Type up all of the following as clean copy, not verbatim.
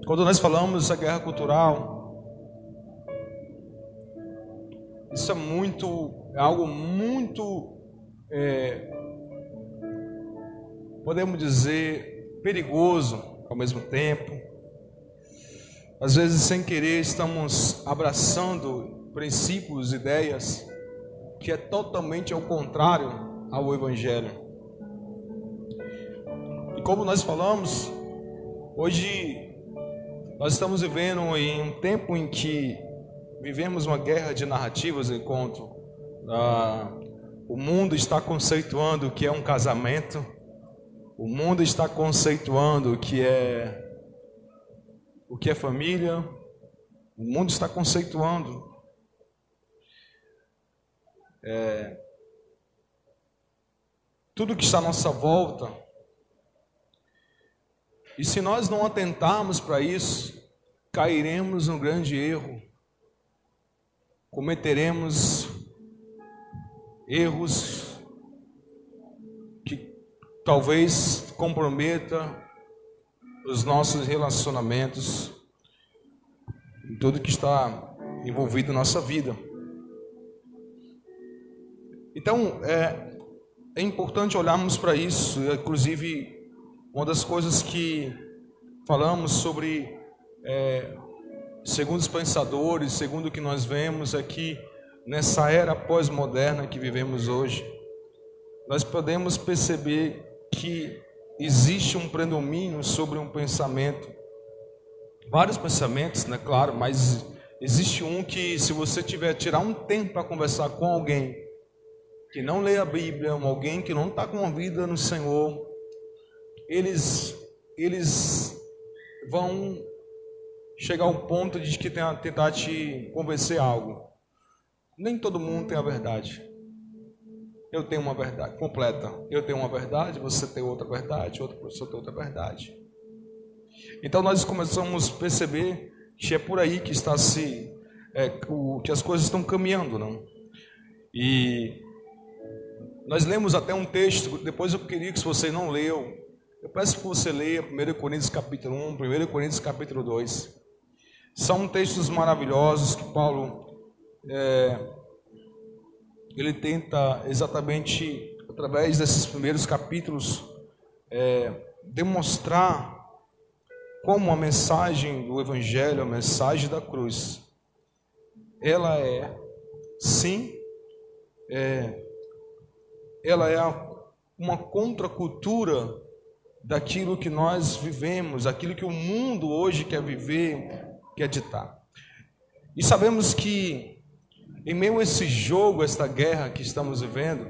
Quando nós falamos da guerra cultural, isso é algo muito, podemos dizer, perigoso ao mesmo tempo. Às vezes, sem querer, estamos abraçando princípios, ideias que é totalmente ao contrário ao Evangelho. E como nós falamos, hoje nós estamos vivendo em um tempo em que vivemos uma guerra de narrativas, enquanto o mundo está conceituando o que é um casamento, o mundo está conceituando o que é família, o mundo está conceituando tudo que está à nossa volta. E se nós não atentarmos para isso, cairemos num grande erro, cometeremos erros que talvez comprometa os nossos relacionamentos, em tudo que está envolvido na nossa vida. Então, é importante olharmos para isso. Inclusive, uma das coisas que falamos sobre, segundo os pensadores, segundo o que nós vemos aqui, nessa era pós-moderna que vivemos hoje, nós podemos perceber que existe um predomínio sobre um pensamento, vários pensamentos, né, claro, mas existe um que, se você tirar um tempo para conversar com alguém que não lê a Bíblia, alguém que não está com a vida no Senhor, eles vão chegar ao ponto de que tentar te convencer algo. Nem todo mundo tem a verdade. Eu tenho uma verdade completa. Eu tenho uma verdade, você tem outra verdade, outra pessoa tem outra verdade. Então nós começamos a perceber que é por aí que está que as coisas estão caminhando, não? E nós lemos até um texto, depois eu queria que, se você não leu, eu peço que você leia 1 Coríntios capítulo 1, 1 Coríntios capítulo 2. São textos maravilhosos que Paulo ele tenta exatamente, através desses primeiros capítulos, demonstrar como a mensagem do Evangelho, a mensagem da cruz, ela sim, ela é uma contracultura daquilo que nós vivemos, aquilo que o mundo hoje quer viver, quer ditar. E sabemos que, em meio a esse jogo, esta guerra que estamos vivendo,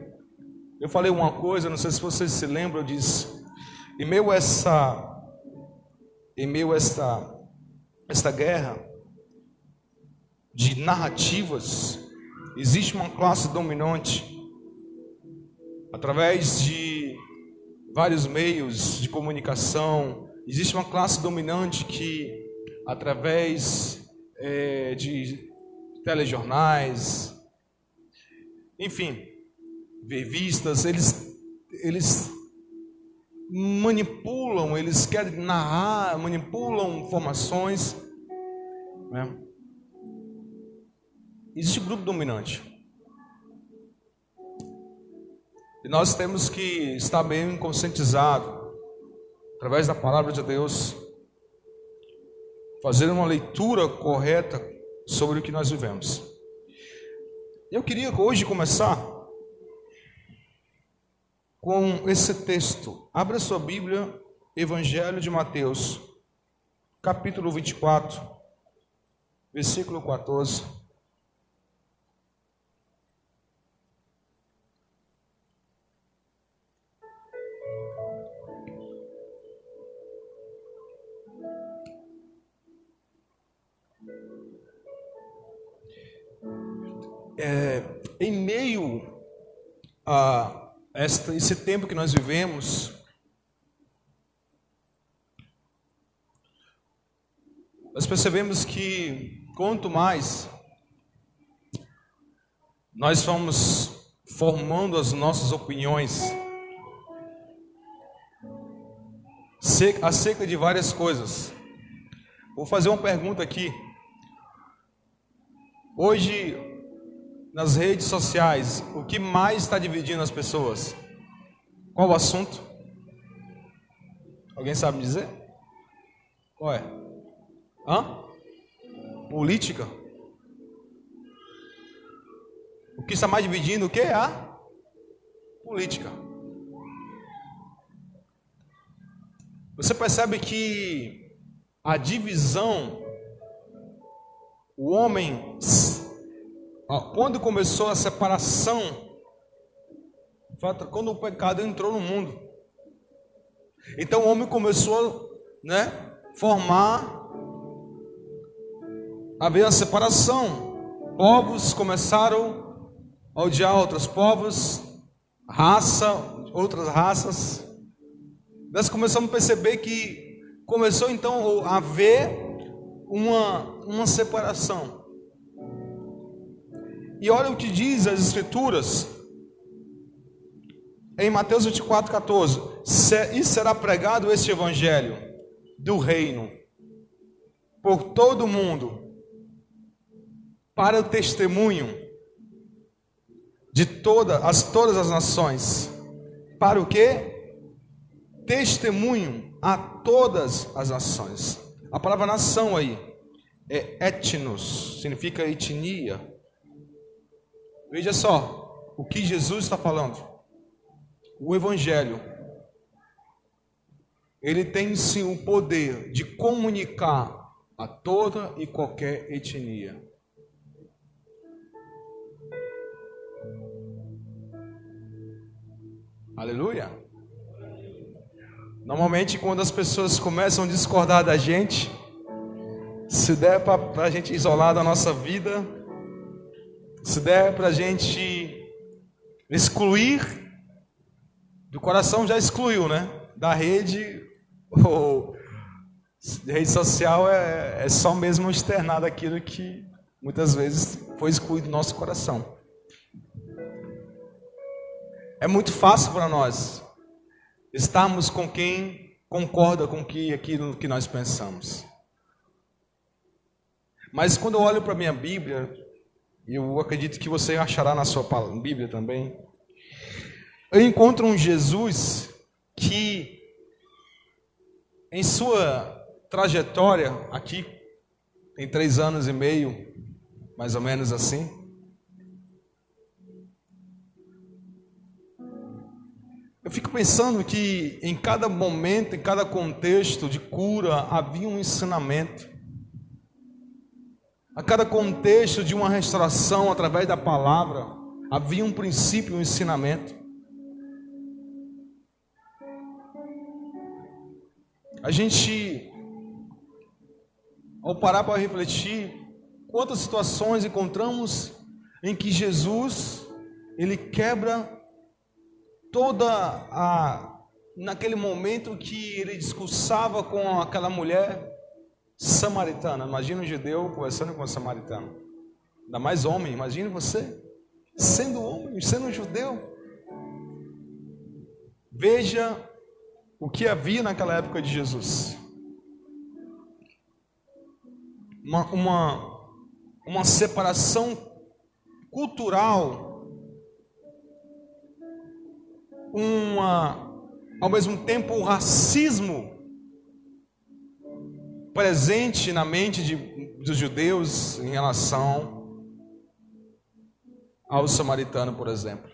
eu falei uma coisa, não sei se vocês se lembram disso, em meio a esta guerra de narrativas, existe uma classe dominante, através de vários meios de comunicação, existe uma classe dominante que, através de telejornais, enfim, revistas, eles manipulam, eles querem narrar, manipulam informações, né? Existe um grupo dominante. E nós temos que estar bem conscientizados, através da palavra de Deus, fazer uma leitura correta sobre o que nós vivemos. Eu queria hoje começar com esse texto. Abra sua Bíblia, Evangelho de Mateus, capítulo 24, versículo 14. Em meio a esse tempo que nós vivemos, nós percebemos que quanto mais nós vamos formando as nossas opiniões acerca de várias coisas, Vou fazer uma pergunta aqui. Hoje, nas redes sociais, o que mais está dividindo as pessoas? Qual o assunto? Alguém sabe me dizer? Qual é? Política? O que está mais dividindo o que? A política. Você percebe que a divisão, o homem, quando começou a separação, quando o pecado entrou no mundo, então o homem começou, a haver a separação. Povos começaram a odiar outros povos, outras raças. Nós começamos a perceber que começou então a haver uma separação. E olha o que diz as Escrituras em Mateus 24:14: e será pregado este evangelho do reino por todo o mundo, para o testemunho de todas as nações. Para o quê? Testemunho a todas as nações. A palavra nação aí é etnos, significa etnia. Veja só o que Jesus está falando. O evangelho, ele tem sim o poder de comunicar a toda e qualquer etnia. Aleluia. Normalmente, quando as pessoas começam a discordar da gente, se der para a gente isolar da nossa vida, se der para a gente excluir, do coração já excluiu, né? Da rede, ou rede social é só mesmo externar daquilo que muitas vezes foi excluído do nosso coração. É muito fácil para nós estarmos com quem concorda com aquilo que nós pensamos. Mas quando eu olho para a minha Bíblia, eu acredito que você achará na sua Bíblia também, eu encontro um Jesus que, em sua trajetória, aqui, tem 3 anos e meio, mais ou menos assim, eu fico pensando que em cada momento, em cada contexto de cura, havia um ensinamento. A cada contexto de uma restauração através da palavra, havia um princípio, um ensinamento. A gente, ao parar para refletir, quantas situações encontramos em que Jesus, ele quebra naquele momento que ele discursava com aquela mulher samaritana. Imagina um judeu conversando com um samaritano, ainda mais homem. Imagine você sendo homem, sendo um judeu. Veja o que havia naquela época de Jesus. Uma separação cultural, ao mesmo tempo um racismo presente na mente dos judeus em relação ao samaritano, por exemplo.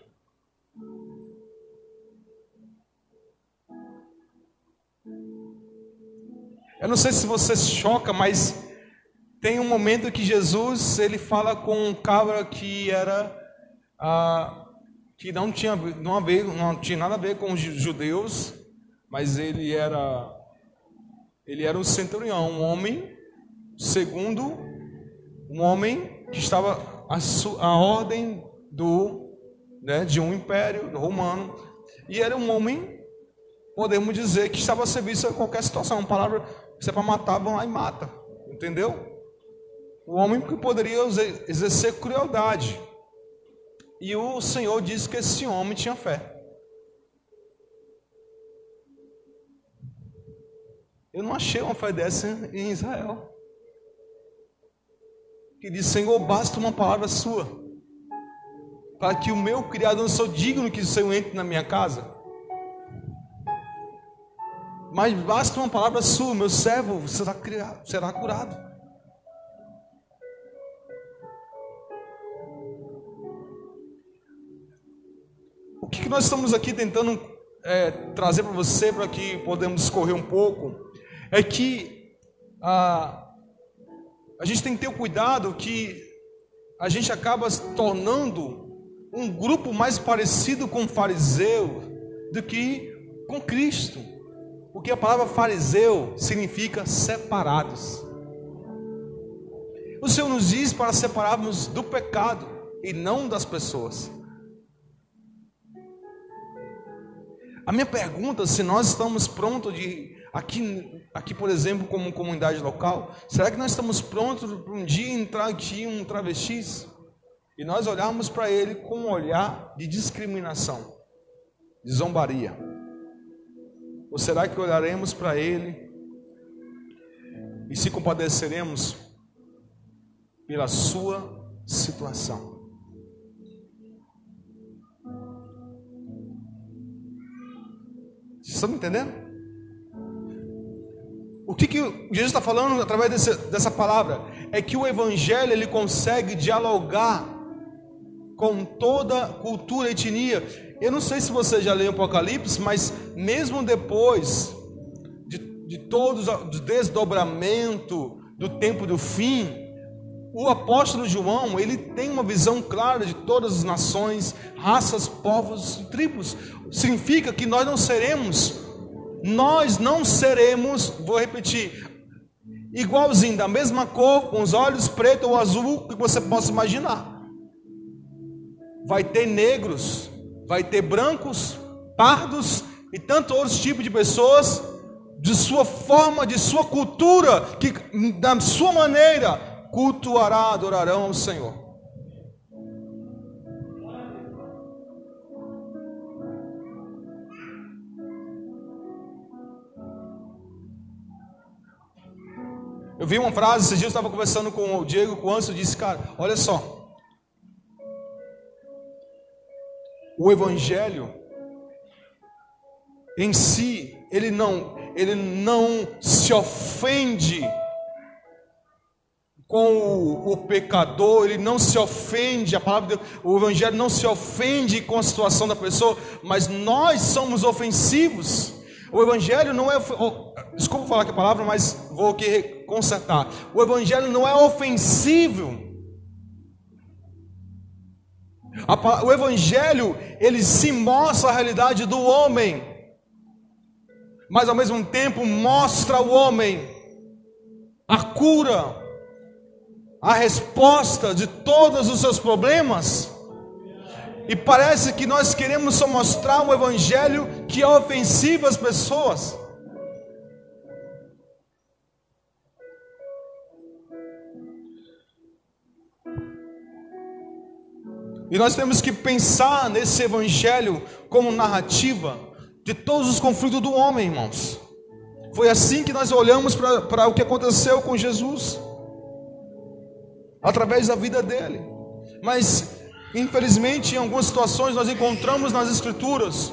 Eu não sei se você se choca, mas tem um momento que Jesus, ele fala com um cabra que que não tinha nada a ver com os judeus, mas ele era um centurião, um homem que estava à ordem de um império romano, e era um homem, podemos dizer, que estava a serviço a qualquer situação. Uma palavra que você é para matar, vão lá e mata, entendeu? O homem que poderia exercer crueldade. E o Senhor disse que esse homem tinha fé. Eu não achei uma fé dessa em Israel. que diz: Senhor, basta uma palavra sua, para que o meu criado, não sou digno que o Senhor entre na minha casa, mas basta uma palavra sua, meu servo será curado. O que nós estamos aqui tentando trazer para você, para que podemos discorrer um pouco, é que a gente tem que ter o cuidado que a gente acaba se tornando um grupo mais parecido com o fariseu do que com Cristo, porque a palavra fariseu significa separados. O Senhor nos diz para separarmos do pecado e não das pessoas. A minha pergunta, se nós estamos prontos aqui, por exemplo, como comunidade local, será que nós estamos prontos para um dia entrar aqui um travesti e nós olharmos para ele com um olhar de discriminação, de zombaria? Ou será que olharemos para ele e se compadeceremos pela sua situação? Vocês estão me entendendo? O que Jesus está falando através dessa palavra? É que o Evangelho ele consegue dialogar com toda cultura e etnia. Eu não sei se você já leu o Apocalipse, mas mesmo depois de todos o desdobramento do tempo do fim, o apóstolo João, ele tem uma visão clara de todas as nações, raças, povos e tribos. Significa que nós não seremos, vou repetir, igualzinho, da mesma cor, com os olhos preto ou azul, que você possa imaginar. Vai ter negros, vai ter brancos, pardos e tantos outros tipos de pessoas, de sua forma, de sua cultura, que da sua maneira cultuará, adorarão ao Senhor. Eu vi uma frase, esses dias eu estava conversando com o Diego, com o Anso, e disse: cara, olha só, o Evangelho em si, ele não se ofende com o pecador, ele não se ofende, a palavra o Evangelho não se ofende com a situação da pessoa, mas nós somos ofensivos. O Evangelho não é, desculpa falar que a palavra, mas vou aqui consertar. O Evangelho não é ofensivo. O Evangelho, ele se mostra a realidade do homem, mas ao mesmo tempo mostra ao homem a cura, a resposta de todos os seus problemas. E parece que nós queremos só mostrar um Evangelho que é ofensivo às pessoas. E nós temos que pensar nesse Evangelho como narrativa de todos os conflitos do homem, irmãos. Foi assim que nós olhamos para o que aconteceu com Jesus, através da vida dele. Mas infelizmente, em algumas situações nós encontramos nas Escrituras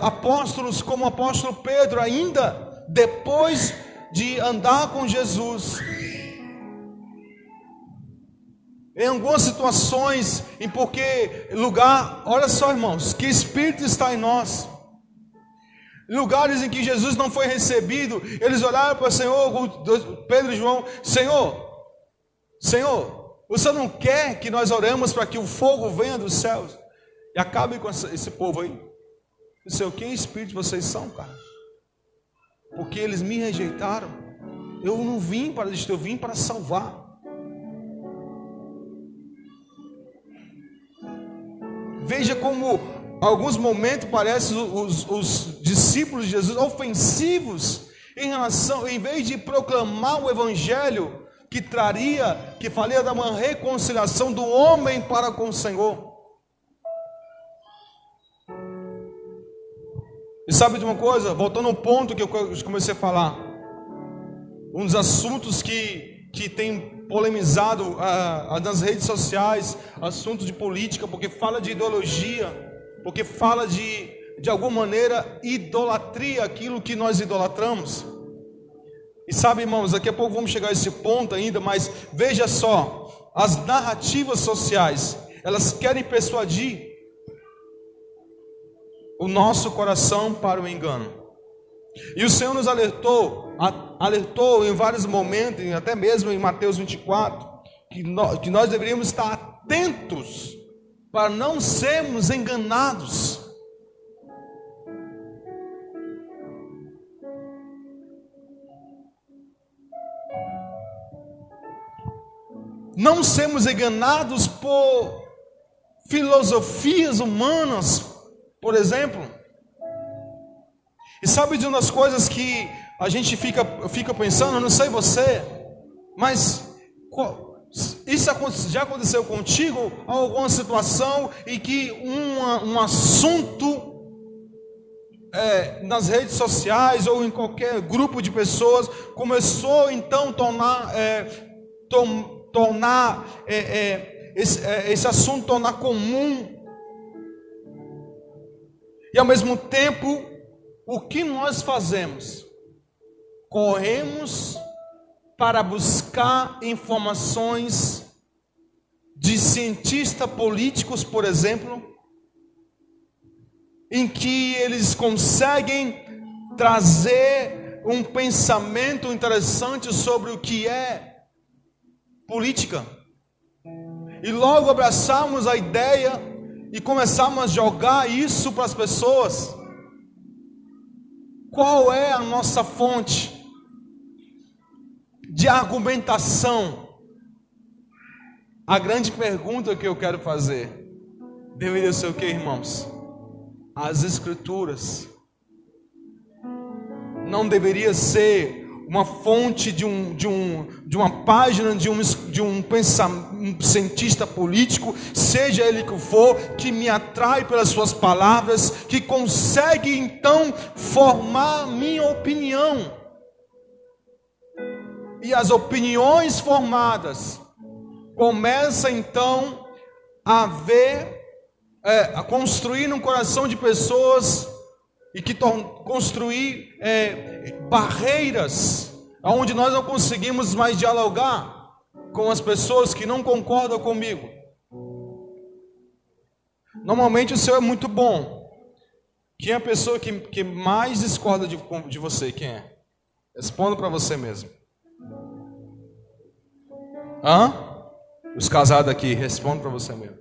apóstolos como o apóstolo Pedro, ainda depois de andar com Jesus, em algumas situações, olha só, irmãos, que Espírito está em nós. Lugares em que Jesus não foi recebido, eles olharam para o Senhor, Pedro e João: Senhor, o Senhor não quer que nós oremos para que o fogo venha dos céus e acabe com esse povo aí? Eu sei, que espírito vocês são, cara? Porque eles me rejeitaram. Eu não vim para destruir, eu vim para salvar. Veja como alguns momentos parecem os discípulos de Jesus ofensivos em vez de proclamar o Evangelho que falia da uma reconciliação do homem para com o Senhor. E sabe de uma coisa? Voltando ao ponto que eu comecei a falar, um dos assuntos que tem polemizado nas redes sociais assuntos de política, porque fala de ideologia, porque fala de alguma maneira idolatria, aquilo que nós idolatramos. E sabe, irmãos, daqui a pouco vamos chegar a esse ponto ainda, mas veja só, as narrativas sociais, elas querem persuadir o nosso coração para o engano. E o Senhor nos alertou em vários momentos, até mesmo em Mateus 24, que nós deveríamos estar atentos para não sermos enganados. Não sermos enganados por filosofias humanas, por exemplo. E sabe de uma das coisas que a gente fica pensando, eu não sei você, mas isso já aconteceu contigo? Alguma situação em que um assunto nas redes sociais ou em qualquer grupo de pessoas começou então tornar esse assunto tornar comum, e ao mesmo tempo, o que nós fazemos? Corremos para buscar informações de cientistas políticos, por exemplo, em que eles conseguem trazer um pensamento interessante sobre o que é política, e logo abraçamos a ideia e começamos a jogar isso para as pessoas. Qual é a nossa fonte de argumentação? A grande pergunta que eu quero fazer deveria ser o que, irmãos? As Escrituras. Não deveria ser uma fonte de uma página de um cientista político, seja ele que for, que me atrai pelas suas palavras, que consegue então formar minha opinião. E as opiniões formadas começam então a construir no coração de pessoas, e que construir barreiras onde nós não conseguimos mais dialogar com as pessoas que não concordam comigo. Normalmente o Senhor é muito bom. Quem é a pessoa que mais discorda de você? Quem é? Responda para você mesmo. Os casados aqui, responda para você mesmo.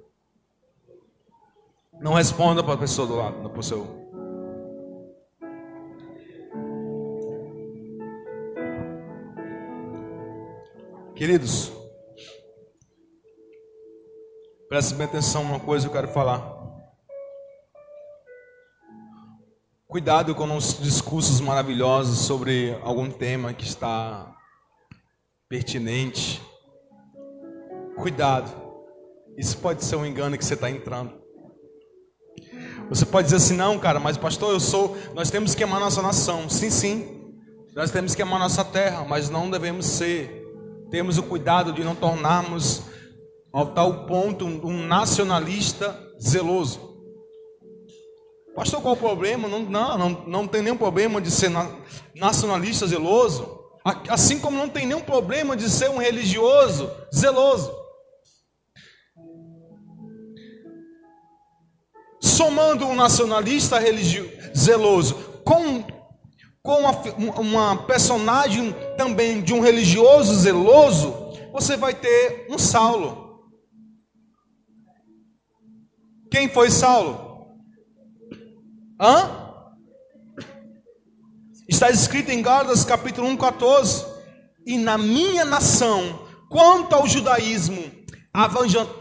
Não responda para a pessoa do lado, para o seu. Queridos, prestem bem atenção numa coisa que eu quero falar. Cuidado com os discursos maravilhosos sobre algum tema que está pertinente. Cuidado, isso pode ser um engano que você está entrando. Você pode dizer assim, não, cara, mas pastor, nós temos que amar nossa nação. Sim, nós temos que amar nossa terra, mas não devemos temos o cuidado de não tornarmos, ao tal ponto, um nacionalista zeloso. Pastor, qual o problema? Não tem nenhum problema de ser nacionalista zeloso, assim como não tem nenhum problema de ser um religioso zeloso. Somando um nacionalista zeloso com uma personagem também de um religioso zeloso, você vai ter um Saulo. Quem foi Saulo? Está escrito em Gálatas capítulo 1:14. E na minha nação, quanto ao judaísmo,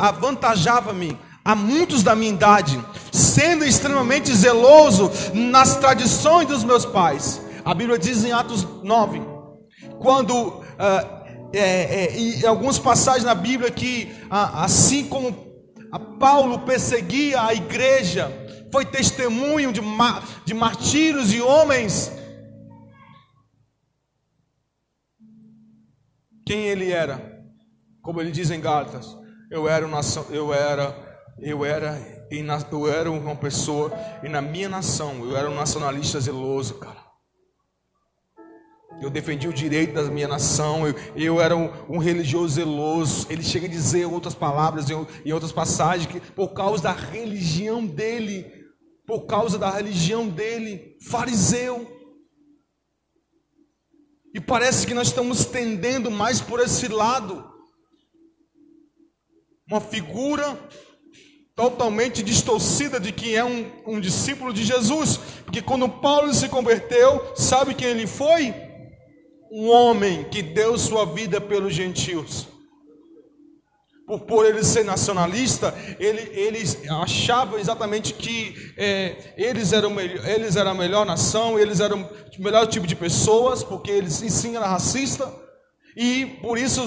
avantajava-me a muitos da minha idade, sendo extremamente zeloso nas tradições dos meus pais. A Bíblia diz em Atos 9, quando em algumas passagens na Bíblia que assim como Paulo perseguia a igreja, foi testemunho de martírios e homens. Quem ele era? Como ele diz em Gálatas, eu era uma pessoa, e na minha nação, eu era um nacionalista zeloso, cara. Eu defendia o direito da minha nação, eu era um religioso zeloso. Ele chega a dizer outras palavras, em outras passagens, que por causa da religião dele, fariseu. E parece que nós estamos tendendo mais por esse lado. Uma figura totalmente distorcida de quem é um discípulo de Jesus. Porque quando Paulo se converteu, sabe quem ele foi? Um homem que deu sua vida pelos gentios. Por ele ser nacionalista, eles achavam exatamente que eles eram a melhor nação, eles eram o melhor tipo de pessoas, porque eles sim eram racistas, e por isso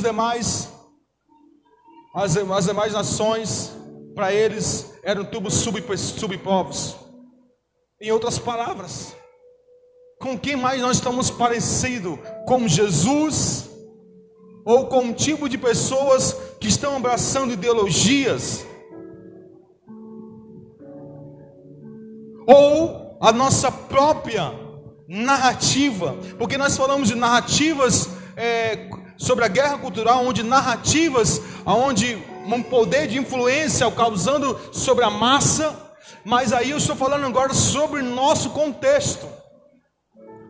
as demais nações, para eles, eram tudo subpovos. Em outras palavras, com quem mais nós estamos parecidos? Com Jesus? Ou com um tipo de pessoas que estão abraçando ideologias? Ou a nossa própria narrativa? Porque nós falamos de narrativas sobre a guerra cultural, onde um poder de influência causando sobre a massa. Mas aí eu estou falando agora sobre nosso contexto.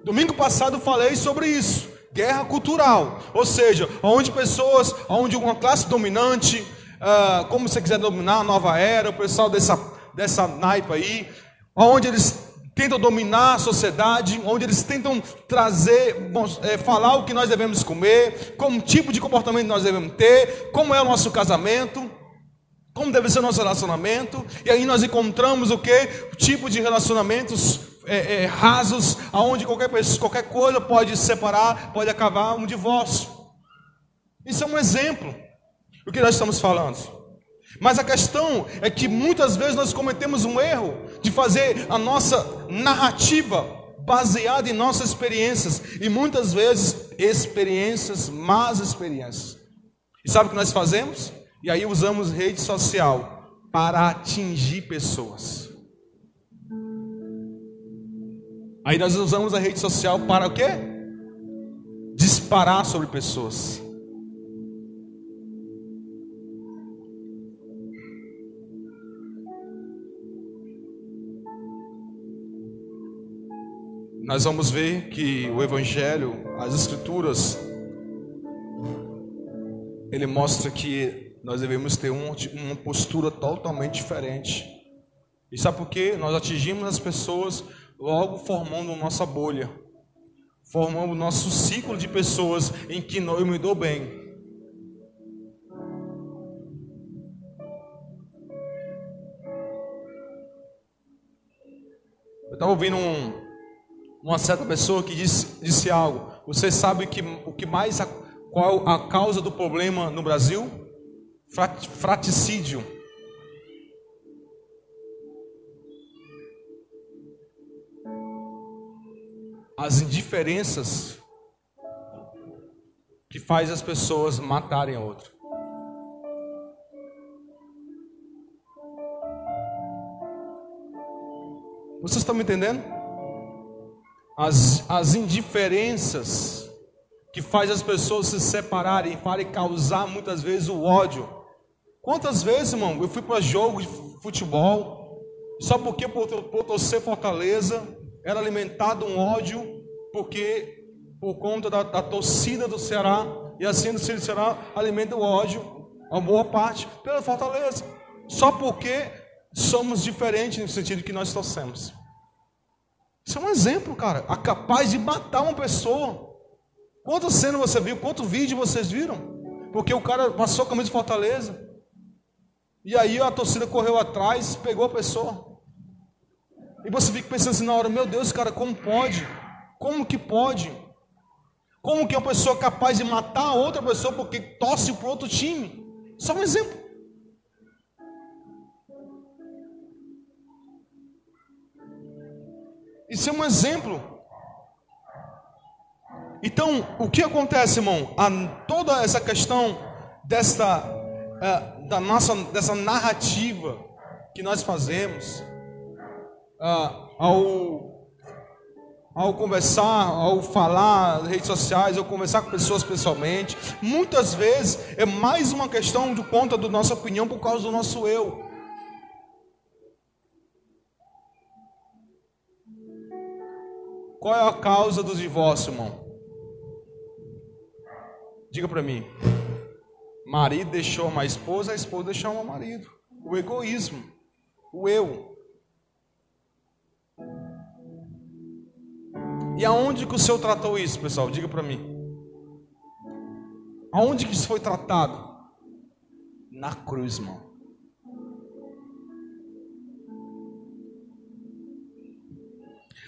Domingo passado eu falei sobre isso. Guerra cultural, ou seja, onde uma classe dominante, como você quiser dominar a nova era, o pessoal dessa naipe aí, onde eles tentam dominar a sociedade, onde eles tentam falar o que nós devemos comer, como tipo de comportamento nós devemos ter, como é o nosso casamento, como deve ser o nosso relacionamento, e aí nós encontramos o quê? O tipo de relacionamentos rasos, aonde qualquer coisa pode separar, pode acabar um divórcio. Isso é um exemplo do que nós estamos falando. Mas a questão é que muitas vezes nós cometemos um erro de fazer a nossa narrativa baseada em nossas experiências, e muitas vezes más experiências. E sabe o que nós fazemos? E aí usamos rede social para atingir pessoas. Aí nós usamos a rede social para o quê? Disparar sobre pessoas. Nós vamos ver que o Evangelho, as Escrituras, ele mostra que nós devemos ter uma postura totalmente diferente. E sabe por quê? Nós atingimos as pessoas logo formando nossa bolha, formando o nosso ciclo de pessoas em que eu me dou bem. Eu estava ouvindo uma certa pessoa que disse algo. Você sabe qual a causa do problema no Brasil? Fratricídio. As indiferenças que faz as pessoas matarem a outra. Vocês estão me entendendo? As indiferenças que faz as pessoas se separarem e causar muitas vezes o ódio. Quantas vezes, irmão, eu fui para jogo de futebol só porque por torcer Fortaleza era alimentado um ódio, porque por conta da torcida do Ceará, e assim do Ceará alimenta o ódio, a boa parte, pela Fortaleza, só porque somos diferentes no sentido que nós torcemos. Isso é um exemplo, cara, capaz de matar uma pessoa. Quantas cenas você viu, quanto vídeo vocês viram? Porque o cara passou a camisa de Fortaleza, e aí a torcida correu atrás, pegou a pessoa. E você fica pensando assim na hora, meu Deus, cara, como pode? Como que pode? Como que uma pessoa é capaz de matar outra pessoa porque torce para outro time? Só um exemplo. Isso é um exemplo. Então, o que acontece, irmão? Toda essa questão dessa narrativa que nós fazemos ao conversar, ao falar nas redes sociais, ao conversar com pessoas pessoalmente, muitas vezes é mais uma questão de conta da nossa opinião por causa do nosso eu. Qual é a causa do divórcio, irmão? Diga para mim. Marido deixou uma esposa, a esposa deixou um marido. O egoísmo, o eu. E aonde que o Senhor tratou isso, pessoal? Diga para mim. Aonde que isso foi tratado? Na cruz, irmão.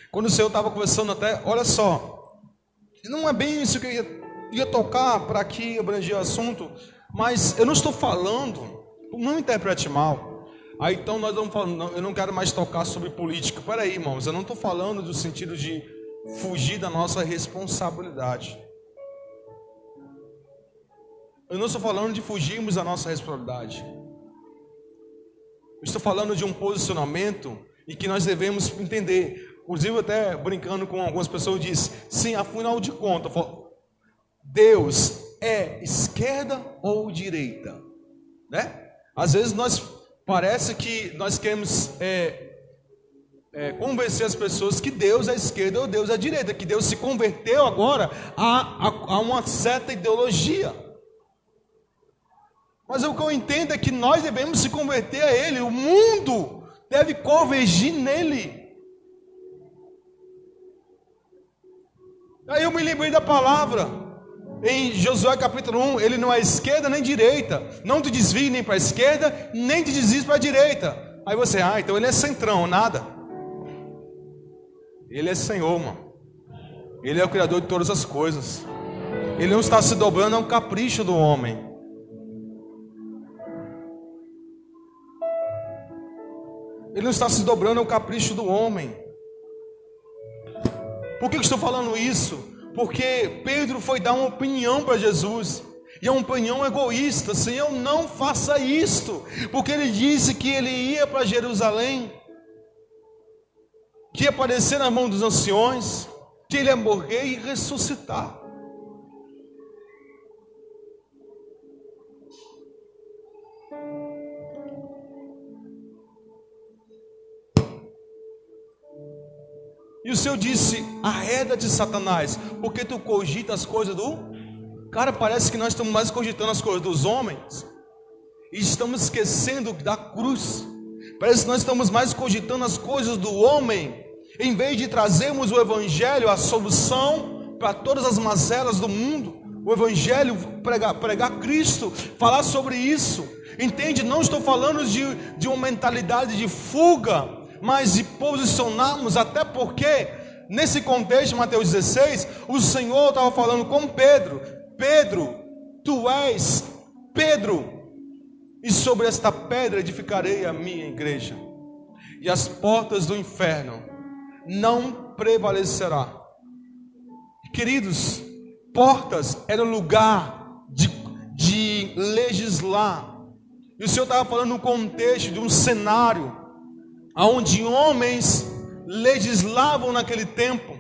Quando o Senhor estava conversando até, olha só, não é bem isso que eu ia tocar para aqui abranger o assunto, mas eu não estou falando, não interprete mal. Aí então nós vamos falar, eu não quero mais tocar sobre política. Peraí, irmãos, eu não estou falando do sentido de fugir da nossa responsabilidade. Eu não estou falando de fugirmos da nossa responsabilidade. Eu estou falando de um posicionamento e que nós devemos entender. Inclusive, até brincando com algumas pessoas, disse: sim, afinal de contas, Deus é esquerda ou direita? Né? Às vezes parece que nós queremos convencer as pessoas que Deus é esquerda ou Deus é direita, que Deus se converteu agora a uma certa ideologia. Mas o que eu entendo é que nós devemos se converter a Ele, o mundo deve convergir nele. Aí eu me lembrei da palavra, em Josué capítulo 1, ele não é esquerda nem direita, não te desvie nem para a esquerda, nem te desvie para a direita. Aí você, então ele é centrão, nada. Ele é Senhor, mano. Ele é o Criador de todas as coisas. Ele não está se dobrando a um capricho do homem. Ele não está se dobrando ao capricho do homem. Por que eu estou falando isso? Porque Pedro foi dar uma opinião para Jesus. E é uma opinião egoísta. Senhor, não faça isto. Porque ele disse que ele ia para Jerusalém, que ia aparecer na mão dos anciões, que ele ia morrer e ressuscitar. E o Senhor disse: arreda-te, Satanás, porque tu cogita as coisas do... Cara, parece que nós estamos mais cogitando as coisas dos homens e estamos esquecendo da cruz. Parece que nós estamos mais cogitando as coisas do homem, em vez de trazermos o Evangelho, a solução para todas as mazelas do mundo. O Evangelho, pregar Cristo, falar sobre isso. Entende? Não estou falando de uma mentalidade de fuga, mas de posicionarmos, até porque nesse contexto, Mateus 16, o Senhor estava falando com Pedro: Pedro, tu és Pedro, e sobre esta pedra edificarei a minha igreja, e as portas do inferno não prevalecerá. Queridos, portas era o lugar de legislar, e o Senhor estava falando no contexto de um cenário onde homens legislavam naquele tempo.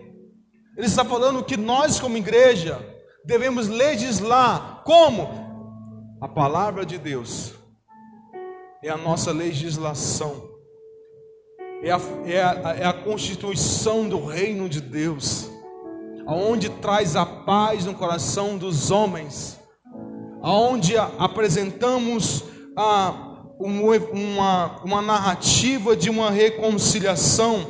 Ele está falando que nós, como igreja, devemos legislar. Como? A palavra de Deus é a nossa legislação, é a constituição do reino de Deus, aonde traz a paz no coração dos homens, aonde apresentamos uma narrativa de uma reconciliação.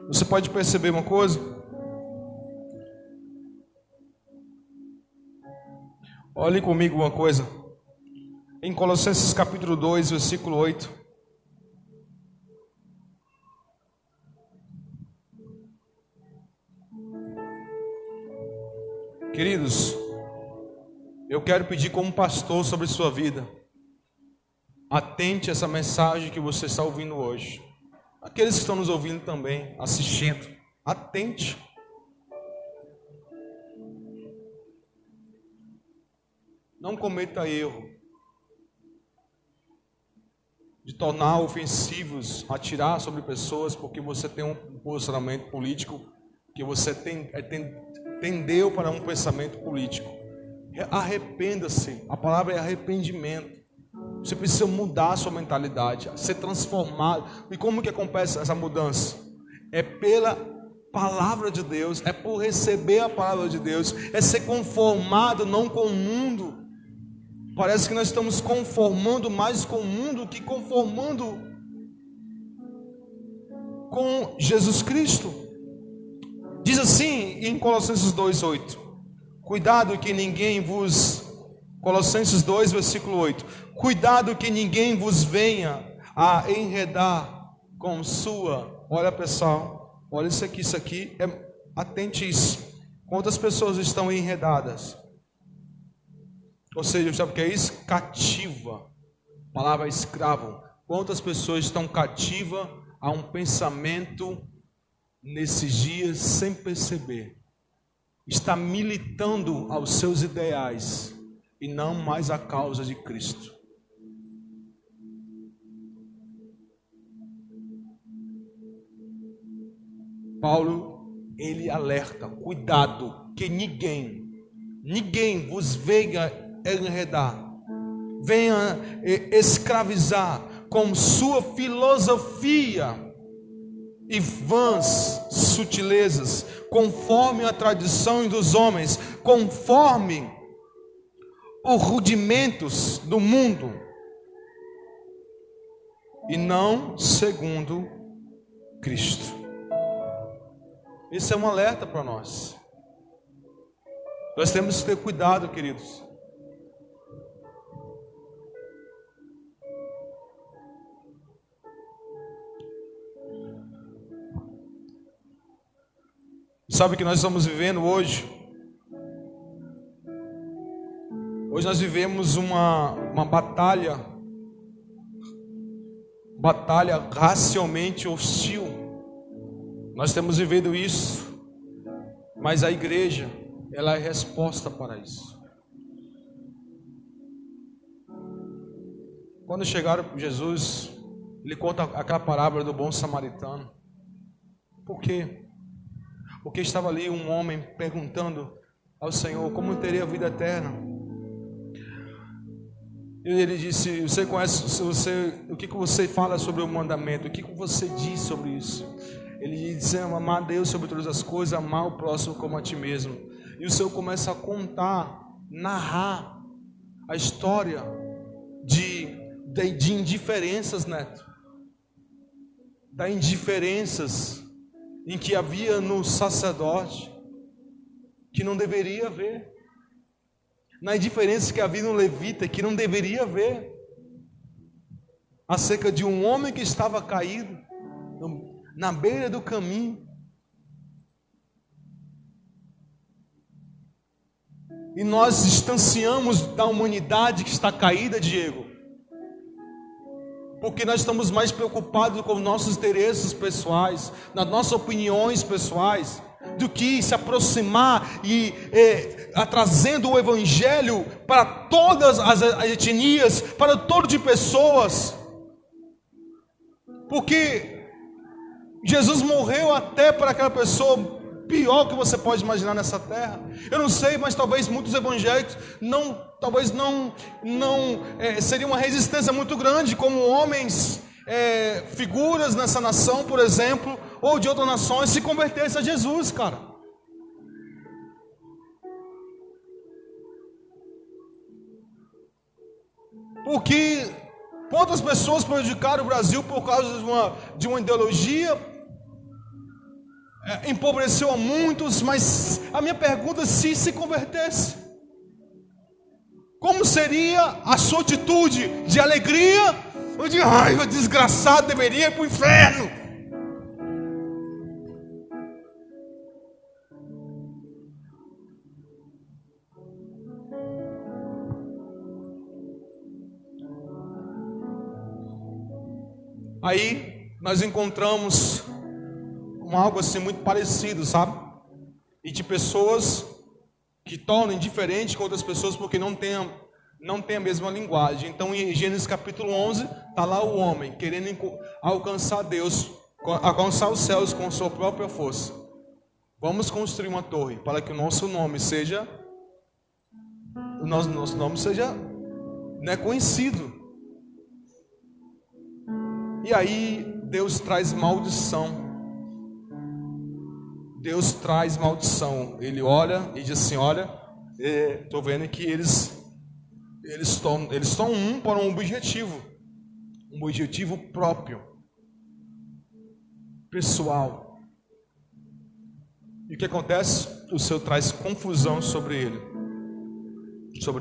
Você pode perceber uma coisa? Olhe comigo uma coisa. Em Colossenses capítulo 2, versículo 8. Queridos, eu quero pedir como pastor sobre sua vida, atente a essa mensagem que você está ouvindo hoje. Aqueles que estão nos ouvindo também, assistindo, atente. Não cometa erro de tornar ofensivos, atirar sobre pessoas porque você tem um posicionamento político, que você tendeu para um pensamento político. Arrependa-se. A palavra é arrependimento. Você precisa mudar a sua mentalidade, ser transformado. E como que acontece essa mudança? É pela palavra de Deus, é por receber a palavra de Deus, é ser conformado não com o mundo. Parece que nós estamos conformando mais com o mundo que conformando com Jesus Cristo. Diz assim em Colossenses 2:8. Cuidado que ninguém vos... Colossenses 2, versículo 8. Cuidado que ninguém vos venha a enredar com sua... Olha, pessoal, olha isso aqui é... Atente isso. Quantas pessoas estão enredadas? Ou seja, sabe o que é isso? Cativa. Palavra escravo. Quantas pessoas estão cativas a um pensamento nesses dias sem perceber? Está militando aos seus ideais e não mais a causa de Cristo. Paulo, ele alerta, cuidado, que ninguém vos venha enredar, venha escravizar com sua filosofia e vãs sutilezas, conforme a tradição dos homens, conforme os rudimentos do mundo, e não segundo Cristo. Isso é um alerta para nós. Nós temos que ter cuidado, queridos. Sabe o que nós estamos vivendo hoje? Hoje nós vivemos uma batalha racialmente hostil. Nós temos vivido isso, mas a igreja, ela é resposta para isso. Quando chegaram para Jesus, ele conta aquela parábola do bom samaritano. Por quê? Porque estava ali um homem perguntando ao Senhor como teria a vida eterna. E ele disse: você conhece, o que você fala sobre o mandamento? O que você diz sobre isso? Ele disse: amar a Deus sobre todas as coisas, amar o próximo como a ti mesmo. E o Senhor começa a contar, narrar a história de indiferenças, Neto. Da indiferenças em que havia no sacerdote, que não deveria haver. Na indiferença que havia no levita, que não deveria haver. Acerca de um homem que estava caído na beira do caminho. E nós distanciamos da humanidade que está caída, Diego, porque nós estamos mais preocupados com os nossos interesses pessoais, nas nossas opiniões pessoais, do que se aproximar e trazendo o evangelho para todas as etnias, para todo tipo de pessoas. Porque Jesus morreu até para aquela pessoa pior que você pode imaginar nessa terra. Eu não sei, mas talvez muitos evangélicos seria uma resistência muito grande, como homens, figuras nessa nação, por exemplo, ou de outras nações, se convertessem a Jesus, cara. Porque quantas pessoas prejudicaram o Brasil por causa de uma ideologia? Empobreceu a muitos, mas a minha pergunta é: se convertesse, como seria a sua atitude de alegria ou de raiva? Desgraçado, deveria ir para o inferno. Aí nós encontramos algo assim muito parecido, sabe? E de pessoas que tornam indiferente com outras pessoas porque não têm não têm a mesma linguagem. Então, em Gênesis capítulo 11, está lá o homem querendo alcançar Deus, alcançar os céus com sua própria força. Vamos construir uma torre para que o nosso nome seja conhecido. E aí Deus traz maldição. Deus traz maldição. Ele olha e diz assim: olha, estou vendo que eles estão para um objetivo próprio, pessoal. E o que acontece? O Senhor traz confusão sobre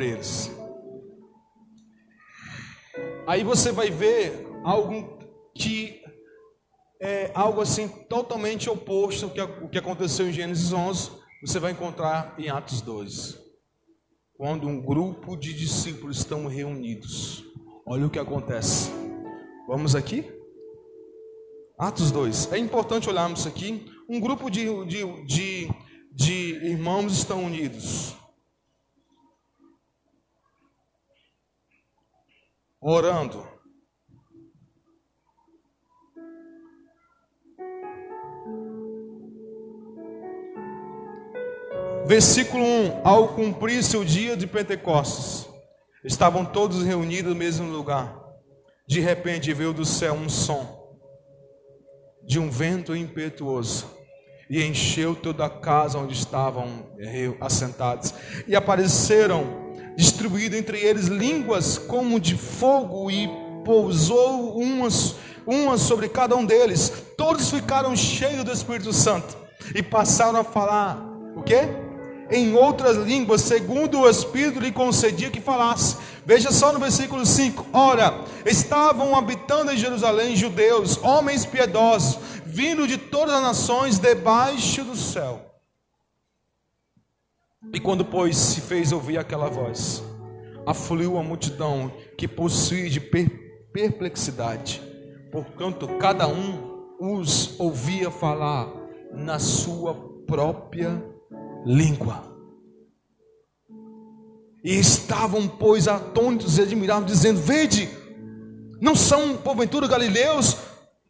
eles. Aí você vai ver algo que é algo assim totalmente oposto ao que aconteceu em Gênesis 11. Você vai encontrar em Atos 12. Quando um grupo de discípulos estão reunidos. Olha o que acontece. Vamos aqui? Atos 2. É importante olharmos isso aqui. Um grupo de irmãos estão unidos, orando. Versículo 1. Ao cumprir-se o dia de Pentecostes, estavam todos reunidos no mesmo lugar. De repente veio do céu um som de um vento impetuoso e encheu toda a casa onde estavam assentados. E apareceram, distribuídas entre eles, línguas como de fogo, e pousou umas sobre cada um deles. Todos ficaram cheios do Espírito Santo e passaram a falar, o quê? Em outras línguas, segundo o Espírito lhe concedia que falasse. Veja só no versículo 5. Ora, estavam habitando em Jerusalém judeus, homens piedosos, vindo de todas as nações debaixo do céu. E quando, pois, se fez ouvir aquela voz, afluiu a multidão que possui de perplexidade, porquanto cada um os ouvia falar na sua própria língua. E estavam, pois, atônitos e admirados, dizendo: vede, não são porventura galileus?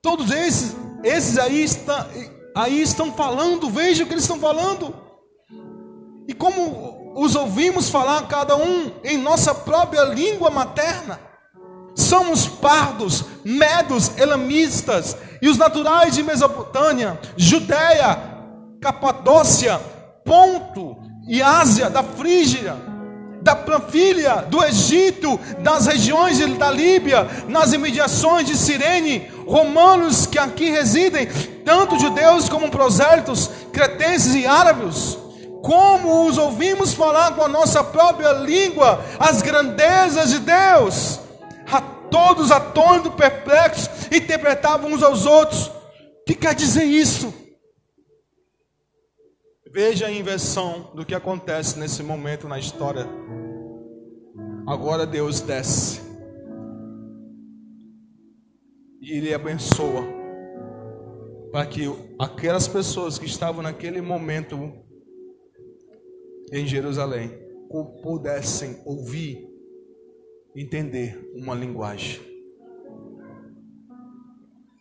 Todos esses aí estão falando. Veja o que eles estão falando. E como os ouvimos falar cada um em nossa própria língua materna. Somos pardos, medos, elamistas, e os naturais de Mesopotâmia, Judeia, Capadócia, Ponto e Ásia, da Frígia, da Panfilha, do Egito, das regiões da Líbia, nas imediações de Cirene, romanos que aqui residem, tanto judeus como prosélitos, cretenses e árabes. Como os ouvimos falar com a nossa própria língua as grandezas de Deus, a todos atônitos, perplexos, interpretavam uns aos outros. O que quer dizer isso? Veja a inversão do que acontece nesse momento na história. Agora Deus desce e Ele abençoa para que aquelas pessoas que estavam naquele momento em Jerusalém pudessem ouvir, entender uma linguagem,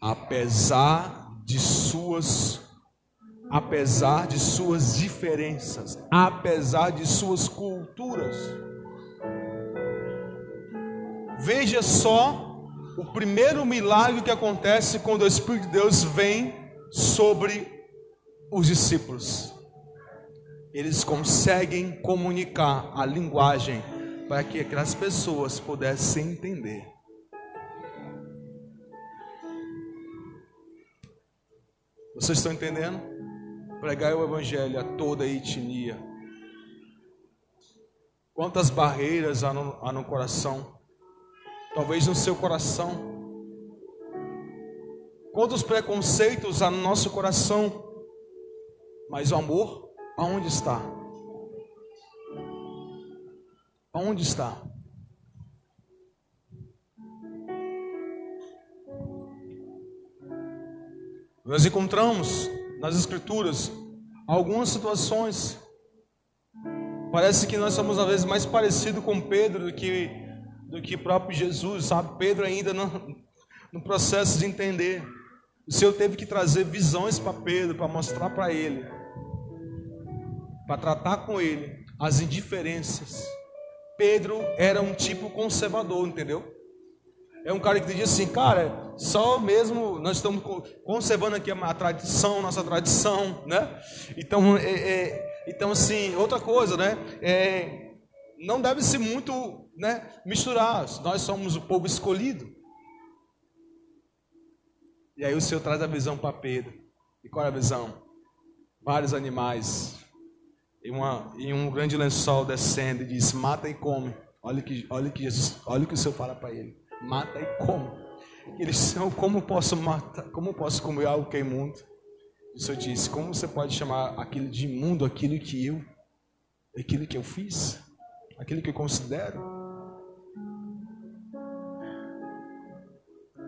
apesar de suas diferenças, apesar de suas culturas. Veja só o primeiro milagre que acontece quando o Espírito de Deus vem sobre os discípulos. Eles conseguem comunicar a linguagem para que aquelas pessoas pudessem entender. Vocês estão entendendo? Pregar o Evangelho a toda a etnia. Quantas barreiras há no coração? Talvez no seu coração. Quantos preconceitos há no nosso coração? Mas o amor, aonde está? Aonde está? Nós encontramos nas Escrituras algumas situações Parece que nós somos às vezes mais parecidos com Pedro do que próprio Jesus, sabe? Pedro ainda no processo de entender. O Senhor teve que trazer visões para Pedro, para mostrar para ele, para tratar com ele as indiferenças. Pedro era um tipo conservador, entendeu? É um cara que dizia assim, cara, só mesmo nós estamos conservando aqui a tradição, nossa tradição, né? Então assim, outra coisa, né? Não deve se muito, né, misturar. Nós somos o povo escolhido. E aí o Senhor traz a visão para Pedro. E qual é a visão? Vários animais e um grande lençol descendo e diz: mata e come. Olha o que o Senhor fala para ele: mata e come. Ele disse: como posso matar? Como posso comer algo que é imundo? O Senhor disse: como você pode chamar aquilo de imundo, aquilo que eu fiz, aquilo que eu considero?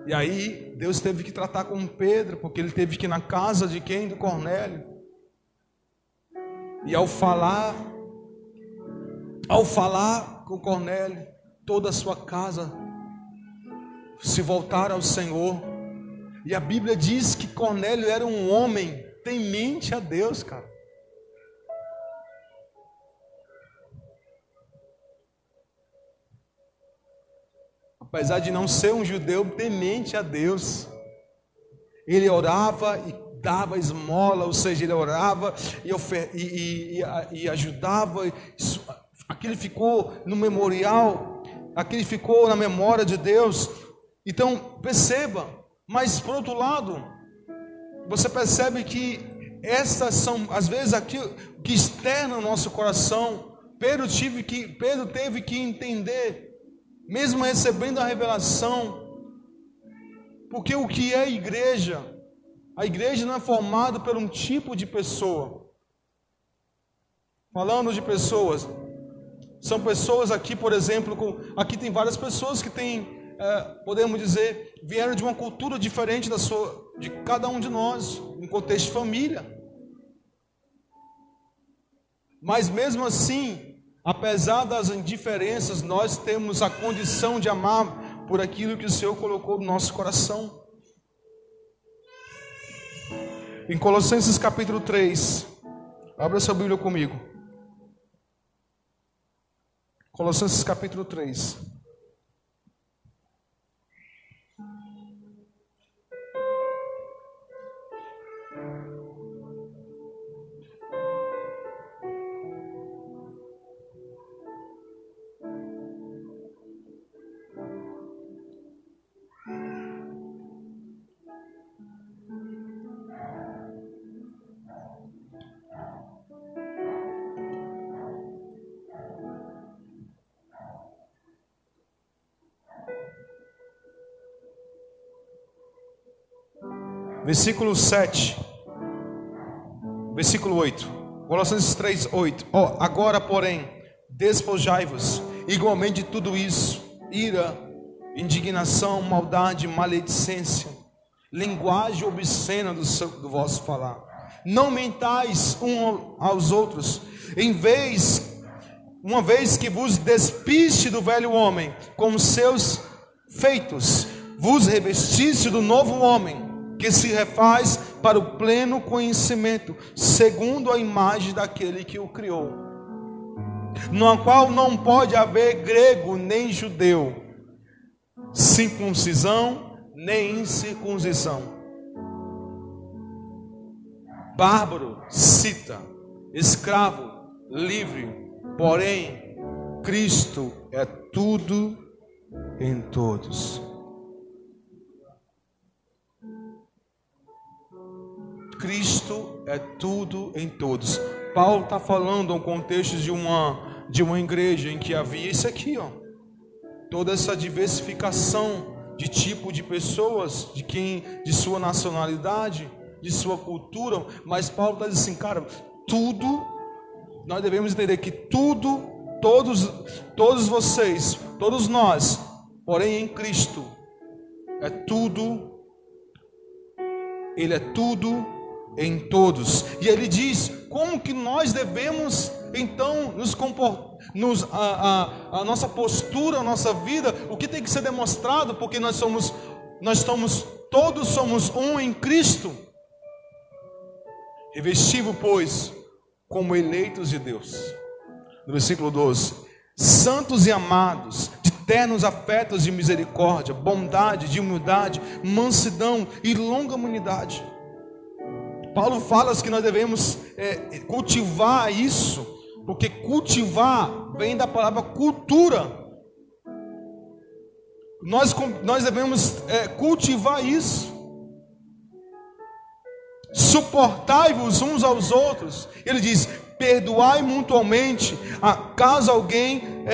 E aí Deus teve que tratar com Pedro, porque ele teve que ir na casa de quem? Do Cornélio. E ao falar com Cornélio, toda a sua casa se voltaram ao Senhor. E a Bíblia diz que Cornélio era um homem temente a Deus, cara. Apesar de não ser um judeu temente a Deus, ele orava e dava esmola, ou seja, ele orava e ajudava. Aquilo ficou no memorial, aquilo ficou na memória de Deus. Então, perceba, mas por outro lado, você percebe que essas são, às vezes, aquilo que externa o nosso coração. Pedro teve que entender, mesmo recebendo a revelação, porque o que é igreja? A igreja não é formada por um tipo de pessoa. Falando de pessoas, são pessoas aqui, por exemplo, aqui tem várias pessoas que têm, podemos dizer, vieram de uma cultura diferente de cada um de nós, em contexto de família. Mas mesmo assim, apesar das indiferenças, nós temos a condição de amar por aquilo que o Senhor colocou no nosso coração. Em Colossenses capítulo 3, abra sua Bíblia comigo. Colossenses capítulo 3. Versículo 7, versículo 8, Colossenses 3, 8. Agora, porém, despojai-vos igualmente de tudo isso: ira, indignação, maldade, maledicência, linguagem obscena do vosso falar. Não mentais uns aos outros, uma vez que vos despiste do velho homem com seus feitos, vos revestiste do novo homem, que se refaz para o pleno conhecimento, segundo a imagem daquele que o criou, no qual não pode haver grego nem judeu, circuncisão nem incircuncisão, bárbaro, cita, escravo, livre, porém Cristo é tudo em todos. Cristo é tudo em todos. Paulo está falando um contexto de uma igreja em que havia isso aqui, toda essa diversificação de tipo de pessoas, de sua nacionalidade, de sua cultura. Mas Paulo está dizendo assim, cara, tudo, nós devemos entender que tudo, todos vocês, todos nós, porém em Cristo, é tudo, Ele é tudo em todos. E ele diz como que nós devemos então nos comportar, a nossa postura, a nossa vida, o que tem que ser demonstrado, porque todos somos um em Cristo. Revesti-vos, pois, como eleitos de Deus. No versículo 12: santos e amados, de ternos afetos de misericórdia, bondade, de humildade, mansidão e longanimidade. Paulo fala que nós devemos cultivar isso, porque cultivar vem da palavra cultura. Nós devemos cultivar isso. Suportai-vos uns aos outros. Ele diz: perdoai mutuamente, caso alguém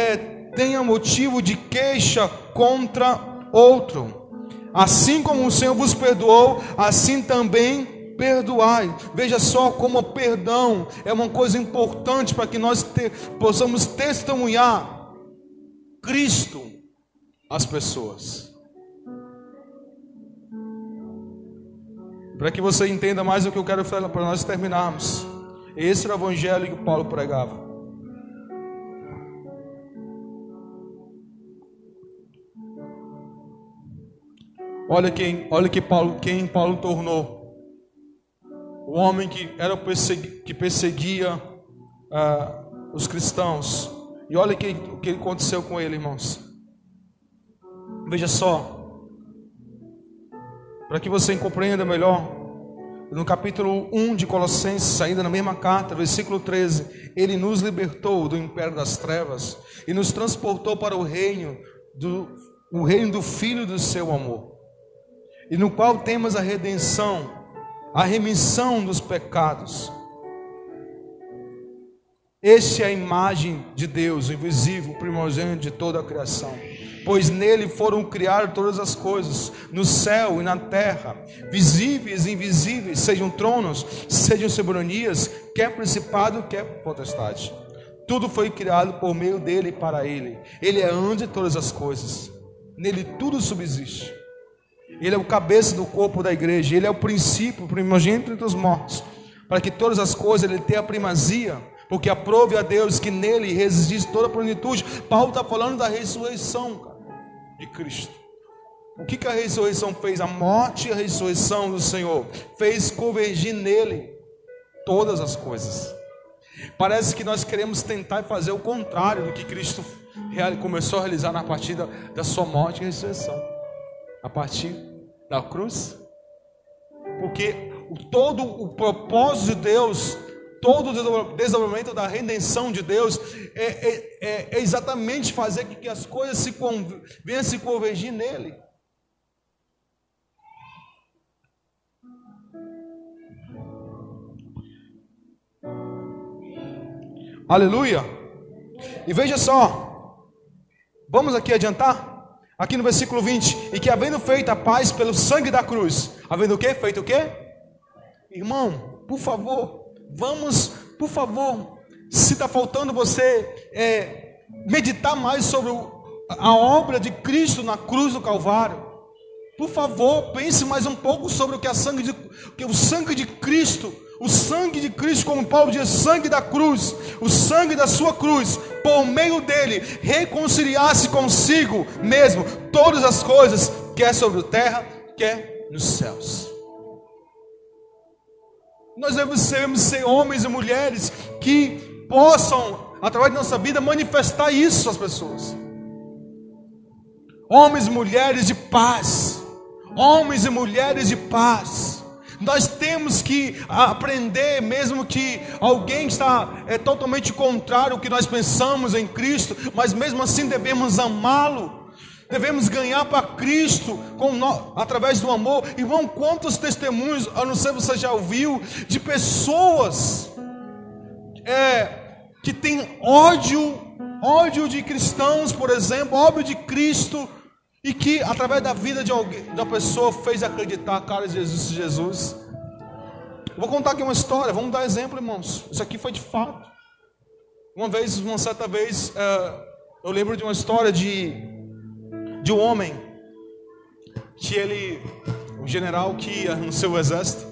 tenha motivo de queixa contra outro. Assim como o Senhor vos perdoou, assim também perdoai. Veja só como o perdão é uma coisa importante para que nós possamos testemunhar Cristo às pessoas. Para que você entenda mais o que eu quero falar, para nós terminarmos. Esse era o evangelho que Paulo pregava. Olha quem Paulo tornou. O homem que perseguia os cristãos. E olha o que aconteceu com ele, irmãos. Veja só, para que você compreenda melhor, no capítulo 1 de Colossenses, ainda na mesma carta, versículo 13: ele nos libertou do império das trevas e nos transportou para o reino do Filho do seu amor, e no qual temos a redenção, a remissão dos pecados. Este é a imagem de Deus, o invisível, o primogênito de toda a criação. Pois nele foram criadas todas as coisas, no céu e na terra, visíveis e invisíveis, sejam tronos, sejam soberanias, quer principado, quer potestade. Tudo foi criado por meio dele e para ele. Ele é antes de todas as coisas. Nele tudo subsiste. Ele é o cabeça do corpo da igreja. Ele é o princípio, o primogênito entre os mortos, para que todas as coisas ele tenha a primazia, porque aprove a Deus que nele resiste toda a plenitude. Paulo está falando da ressurreição, cara, de Cristo. O que a ressurreição fez? A morte e a ressurreição do Senhor fez convergir nele todas as coisas. Parece que nós queremos tentar fazer o contrário do que Cristo começou a realizar na partir da sua morte e ressurreição, a partir da cruz. Porque todo o propósito de Deus, todo o desenvolvimento da redenção de Deus é exatamente fazer com que as coisas venham se convergir nele. Aleluia! E veja só, vamos aqui adiantar, aqui no versículo 20: e que havendo feito a paz pelo sangue da cruz, havendo o quê? Feito o quê? Irmão, por favor, vamos, por favor, se está faltando você meditar mais sobre a obra de Cristo na cruz do Calvário, por favor, pense mais um pouco sobre o que o sangue de Cristo, o sangue de Cristo, como Paulo diz, sangue da cruz, o sangue da sua cruz, por meio dele, reconciliar-se consigo mesmo todas as coisas, quer sobre a terra, quer nos céus. Nós devemos ser homens e mulheres que possam, através de nossa vida, manifestar isso às pessoas. Homens e mulheres de paz. Homens e mulheres de paz. Nós temos que aprender, mesmo que alguém está totalmente contrário ao que nós pensamos em Cristo, mas mesmo assim devemos amá-lo. Devemos ganhar para Cristo através do amor. Irmão, quantos testemunhos, a não ser você já ouviu, de pessoas que têm ódio de cristãos, por exemplo, ódio de Cristo, e que através da vida da pessoa fez acreditar, cara, Jesus. Vou contar aqui uma história, vamos dar exemplo, irmãos. Isso aqui foi de fato. Uma certa vez, eu lembro de uma história de um homem, que um general que ia no seu exército,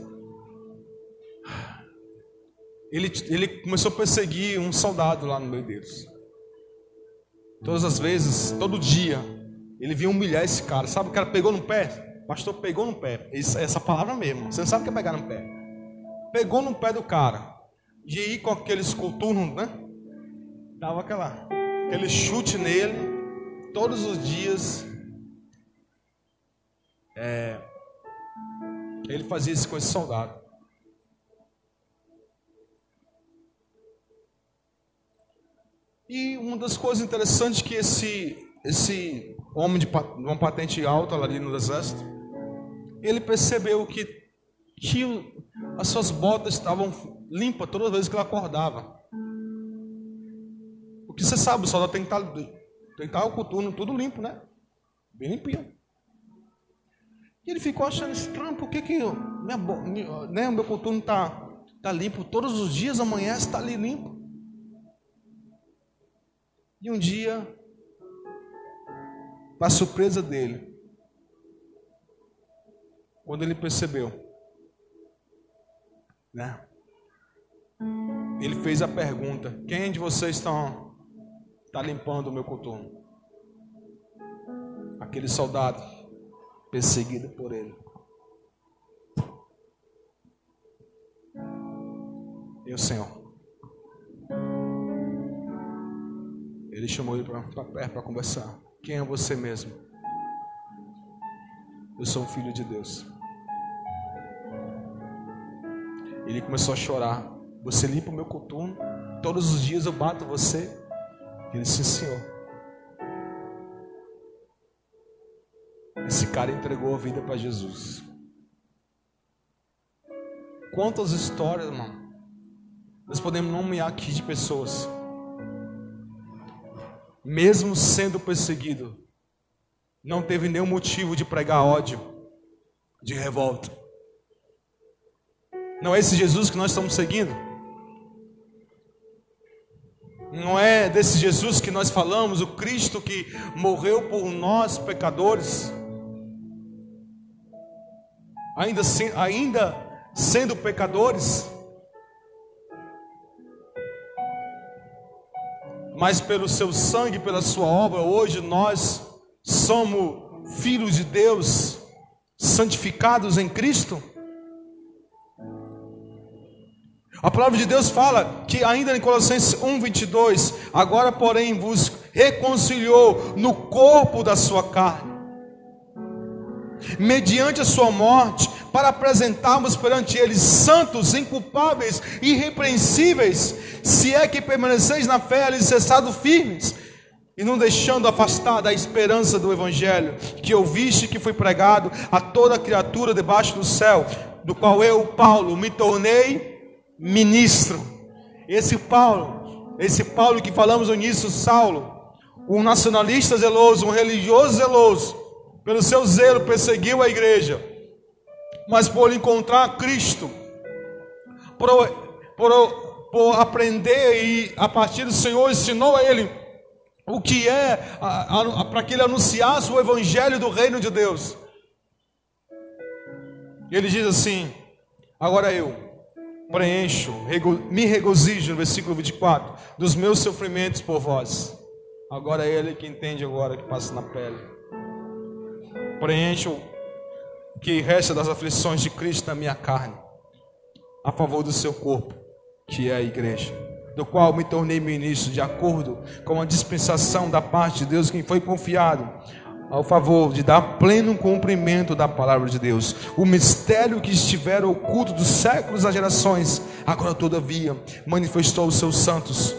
ele começou a perseguir um soldado lá no meio deles. Todas as vezes, todo dia, ele vinha humilhar esse cara. Sabe, o cara pegou no pé? O pastor pegou no pé. Essa palavra mesmo. Você não sabe o que é pegar no pé. Pegou no pé do cara. E aí com aqueles coturnos, né? Dava aquele chute nele. Todos os dias. Ele fazia isso com esse soldado. E uma das coisas interessantes que esse homem de uma patente alta ali no exército, ele percebeu que as suas botas estavam limpas todas as vezes que ele acordava. Porque você sabe, o soldado tem que estar o coturno tudo limpo, né? Bem limpinho. E ele ficou achando estranho, por que o meu coturno está limpo todos os dias, amanhece, está ali limpo. E um dia, para surpresa dele, quando ele percebeu, né? Ele fez a pergunta: quem de vocês está limpando o meu coturno? Aquele soldado perseguido por ele. E o Senhor, ele chamou ele para perto para conversar. Quem é você mesmo? Eu sou um filho de Deus. Ele começou a chorar. Você limpa o meu coturno? Todos os dias eu bato você? Ele disse: sim, Senhor. Esse cara entregou a vida para Jesus. Quantas histórias, irmão, nós podemos nomear aqui de pessoas, mesmo sendo perseguido, não teve nenhum motivo de pregar ódio, de revolta. Não é esse Jesus que nós estamos seguindo? Não é desse Jesus que nós falamos, o Cristo que morreu por nós pecadores? Ainda sendo pecadores, mas pelo seu sangue, pela sua obra, hoje nós somos filhos de Deus, santificados em Cristo. A palavra de Deus fala que ainda em Colossenses 1:22, agora porém vos reconciliou no corpo da sua carne, mediante a sua morte, para apresentarmos perante ele santos, inculpáveis, irrepreensíveis, se é que permaneceis na fé, alicerçados firmes, e não deixando afastar da esperança do evangelho, que ouviste, que foi pregado a toda criatura debaixo do céu, do qual eu, Paulo, me tornei ministro. Esse Paulo que falamos no início, Saulo, um nacionalista zeloso, um religioso zeloso, pelo seu zelo perseguiu a igreja, mas por encontrar Cristo, por aprender, e a partir do Senhor ensinou a ele o que é, para que ele anunciasse o evangelho do reino de Deus. Ele diz assim: agora eu me regozijo, no versículo 24, dos meus sofrimentos por vós. Agora é ele que entende agora, que passa na pele. Preencho o que resta das aflições de Cristo na minha carne, a favor do seu corpo, que é a igreja, do qual me tornei ministro, de acordo com a dispensação da parte de Deus, que foi confiado, ao favor de dar pleno cumprimento da palavra de Deus, o mistério que estivera oculto dos séculos às gerações, agora todavia manifestou os seus santos,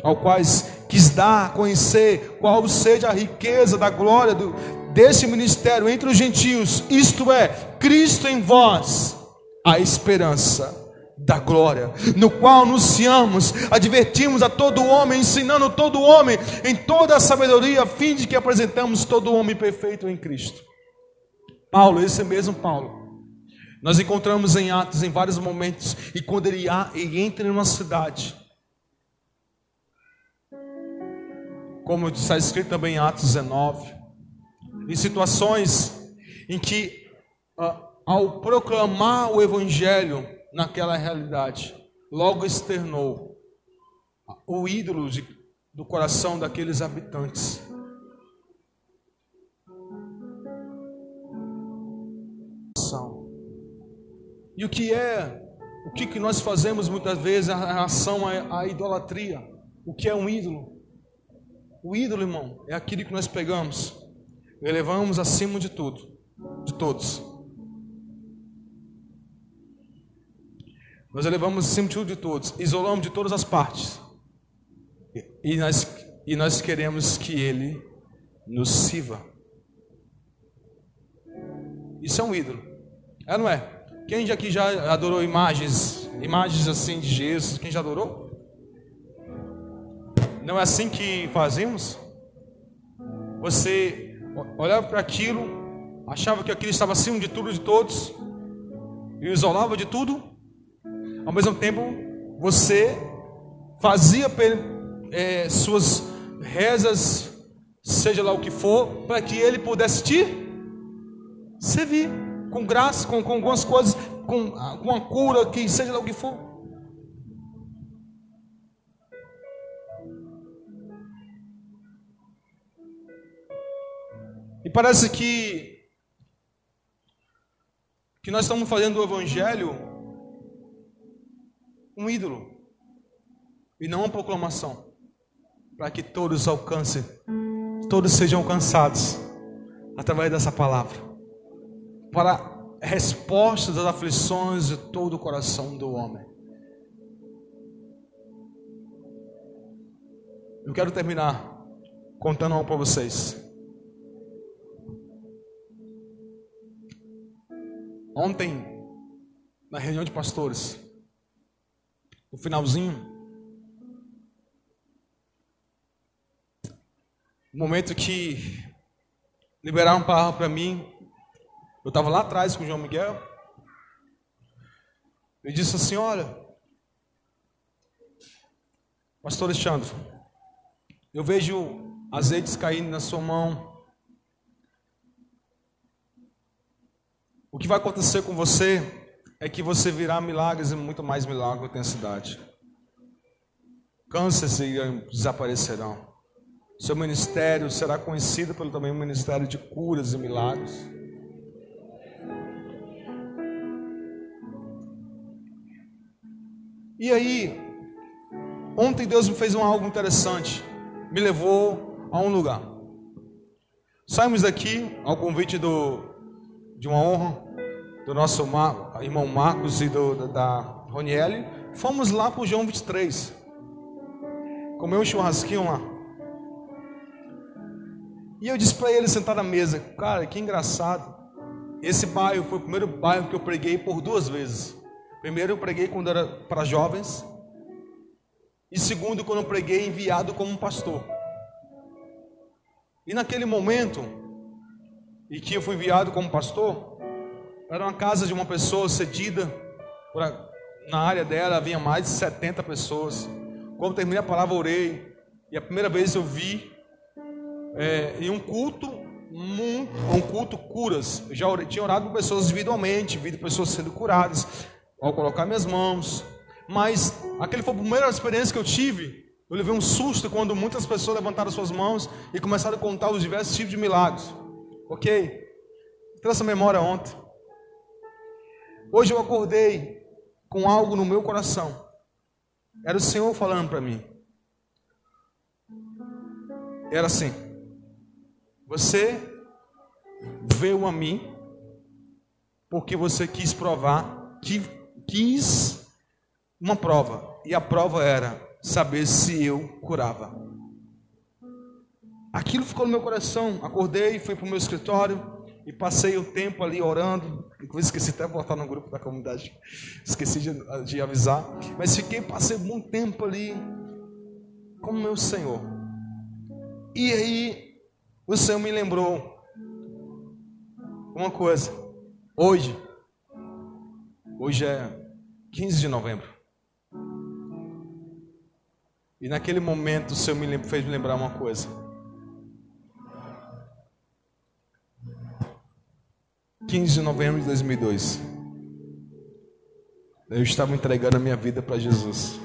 ao quais quis dar a conhecer qual seja a riqueza da glória desse ministério entre os gentios, isto é, Cristo em vós, a esperança da glória, no qual anunciamos, advertimos a todo homem, ensinando todo homem em toda a sabedoria, a fim de que apresentamos todo homem perfeito em Cristo. Paulo, esse mesmo Paulo, nós encontramos em Atos em vários momentos, e quando ele entra em uma cidade, como está escrito também em Atos 19, em situações em que, ao proclamar o evangelho naquela realidade, logo externou o ídolo do coração daqueles habitantes. E o que nós fazemos muitas vezes em relação à idolatria? O que é um ídolo? O ídolo, irmão, é aquilo que nós pegamos, elevamos acima de tudo, de todos. Nós elevamos acima de tudo, de todos, isolamos de todas as partes. E nós queremos que Ele nos sirva. Isso é um ídolo, é, não é? Quem aqui já adorou imagens assim de Jesus? Quem já adorou? Não é assim que fazemos? Você olhava para aquilo, achava que aquilo estava acima de tudo, de todos, e o isolava de tudo. Ao mesmo tempo, você fazia suas rezas, seja lá o que for, para que Ele pudesse te servir com graça, com algumas coisas, com a cura, que seja lá o que for. E parece que nós estamos fazendo do Evangelho um ídolo e não uma proclamação, para que todos sejam alcançados através dessa palavra, para respostas às aflições de todo o coração do homem. Eu quero terminar contando algo para vocês. Ontem, na reunião de pastores, no finalzinho, no momento que liberaram uma palavra para mim, eu estava lá atrás com o João Miguel, ele disse assim: olha, pastor Alexandre, eu vejo azeites caindo na sua mão. O que vai acontecer com você é que você virá milagres e muito mais milagres na cidade. Cânceres desaparecerão. Seu ministério será conhecido pelo também ministério de curas e milagres. E aí, ontem Deus me fez algo interessante. Me levou a um lugar. Saímos daqui ao convite de uma honra do nosso irmão Marcos e da Roniele. Fomos lá para o João 23. Comer um churrasquinho lá. E eu disse para ele sentar na mesa: cara, que engraçado. Esse bairro foi o primeiro bairro que eu preguei por 2 vezes. Primeiro eu preguei quando era para jovens. E segundo, quando eu preguei enviado como um pastor. E naquele momento em que eu fui enviado como pastor, era uma casa de uma pessoa cedida. Na área dela havia mais de 70 pessoas. Quando terminei a palavra, orei. E a primeira vez eu vi em um culto curas. Eu já tinha orado por pessoas individualmente, vi pessoas sendo curadas ao colocar minhas mãos. Mas aquele foi a primeira experiência que eu tive. Eu levei um susto quando muitas pessoas levantaram suas mãos e começaram a contar os diversos tipos de milagres. Ok? Trouxe essa memória ontem. Hoje eu acordei com algo no meu coração. Era o Senhor falando para mim. Era assim: você veio a mim porque você quis provar, quis uma prova. E a prova era saber se eu curava. Aquilo ficou no meu coração. Acordei, fui para o meu escritório e passei o tempo ali orando. Inclusive esqueci até de botar no grupo da comunidade. Esqueci de avisar. Mas passei muito tempo ali com o meu Senhor. E aí o Senhor me lembrou uma coisa. Hoje é 15 de novembro. E naquele momento o Senhor fez me lembrar uma coisa. 15 de novembro de 2002. eu estava entregando a minha vida para Jesus.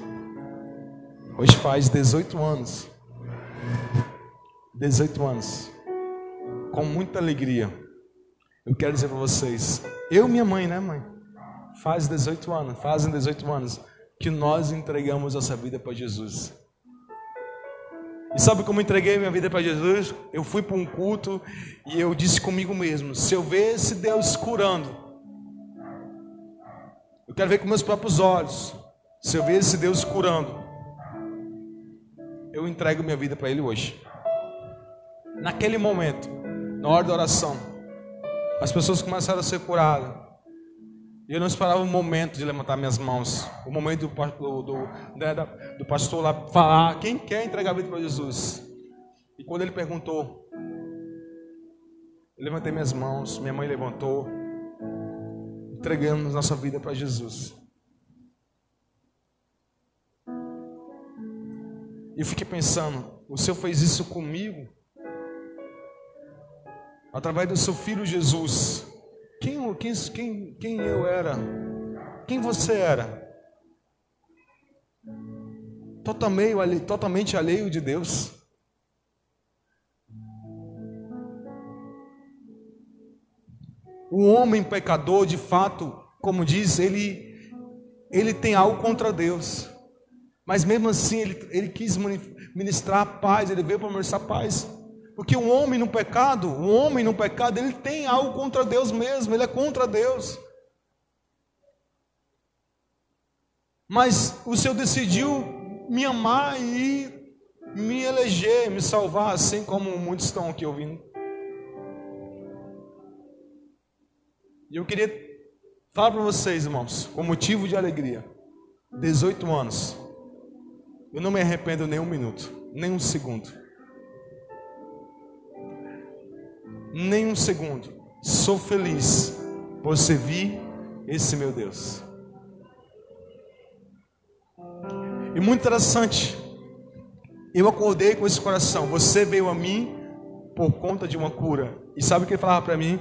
Hoje faz 18 anos. 18 anos. Com muita alegria. Eu quero dizer para vocês, eu e minha mãe, né, mãe? Fazem 18 anos que nós entregamos essa vida para Jesus. E sabe como eu entreguei minha vida para Jesus? Eu fui para um culto e eu disse comigo mesmo, se eu ver esse Deus curando, eu quero ver com meus próprios olhos. Se eu ver esse Deus curando, eu entrego minha vida para Ele hoje. Naquele momento, na hora da oração, as pessoas começaram a ser curadas. E eu não esperava o momento de levantar minhas mãos. O momento do pastor lá falar, quem quer entregar a vida para Jesus? E quando ele perguntou, eu levantei minhas mãos, minha mãe levantou. Entregamos nossa vida para Jesus. E eu fiquei pensando, o Senhor fez isso comigo? Através do seu Filho Jesus. Quem eu era? Quem você era? Totalmente alheio de Deus. O homem pecador, de fato, como diz, ele tem algo contra Deus. Mas mesmo assim, ele quis ministrar a paz, ele veio para ministrar a paz. Porque o homem no pecado, ele tem algo contra Deus mesmo, ele é contra Deus. Mas o Senhor decidiu me amar e me eleger, me salvar, assim como muitos estão aqui ouvindo. E eu queria falar para vocês, irmãos, com motivo de alegria, 18 anos, eu não me arrependo nem um minuto, nem um segundo. Nem um segundo. Sou feliz por servir esse meu Deus. E muito interessante, eu acordei com esse coração. Você veio a mim por conta de uma cura. E sabe o que ele falava para mim?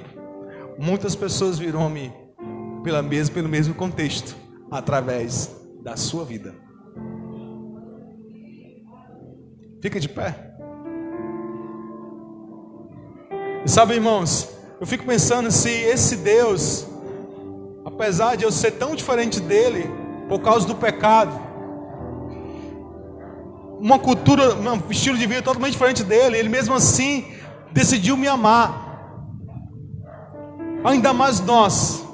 Muitas pessoas viram a mim pelo mesmo contexto, através da sua vida. Fica de pé. E sabe, irmãos, eu fico pensando se esse Deus, apesar de eu ser tão diferente dele, por causa do pecado, uma cultura, um estilo de vida totalmente diferente dele, ele mesmo assim decidiu me amar. Ainda mais nós,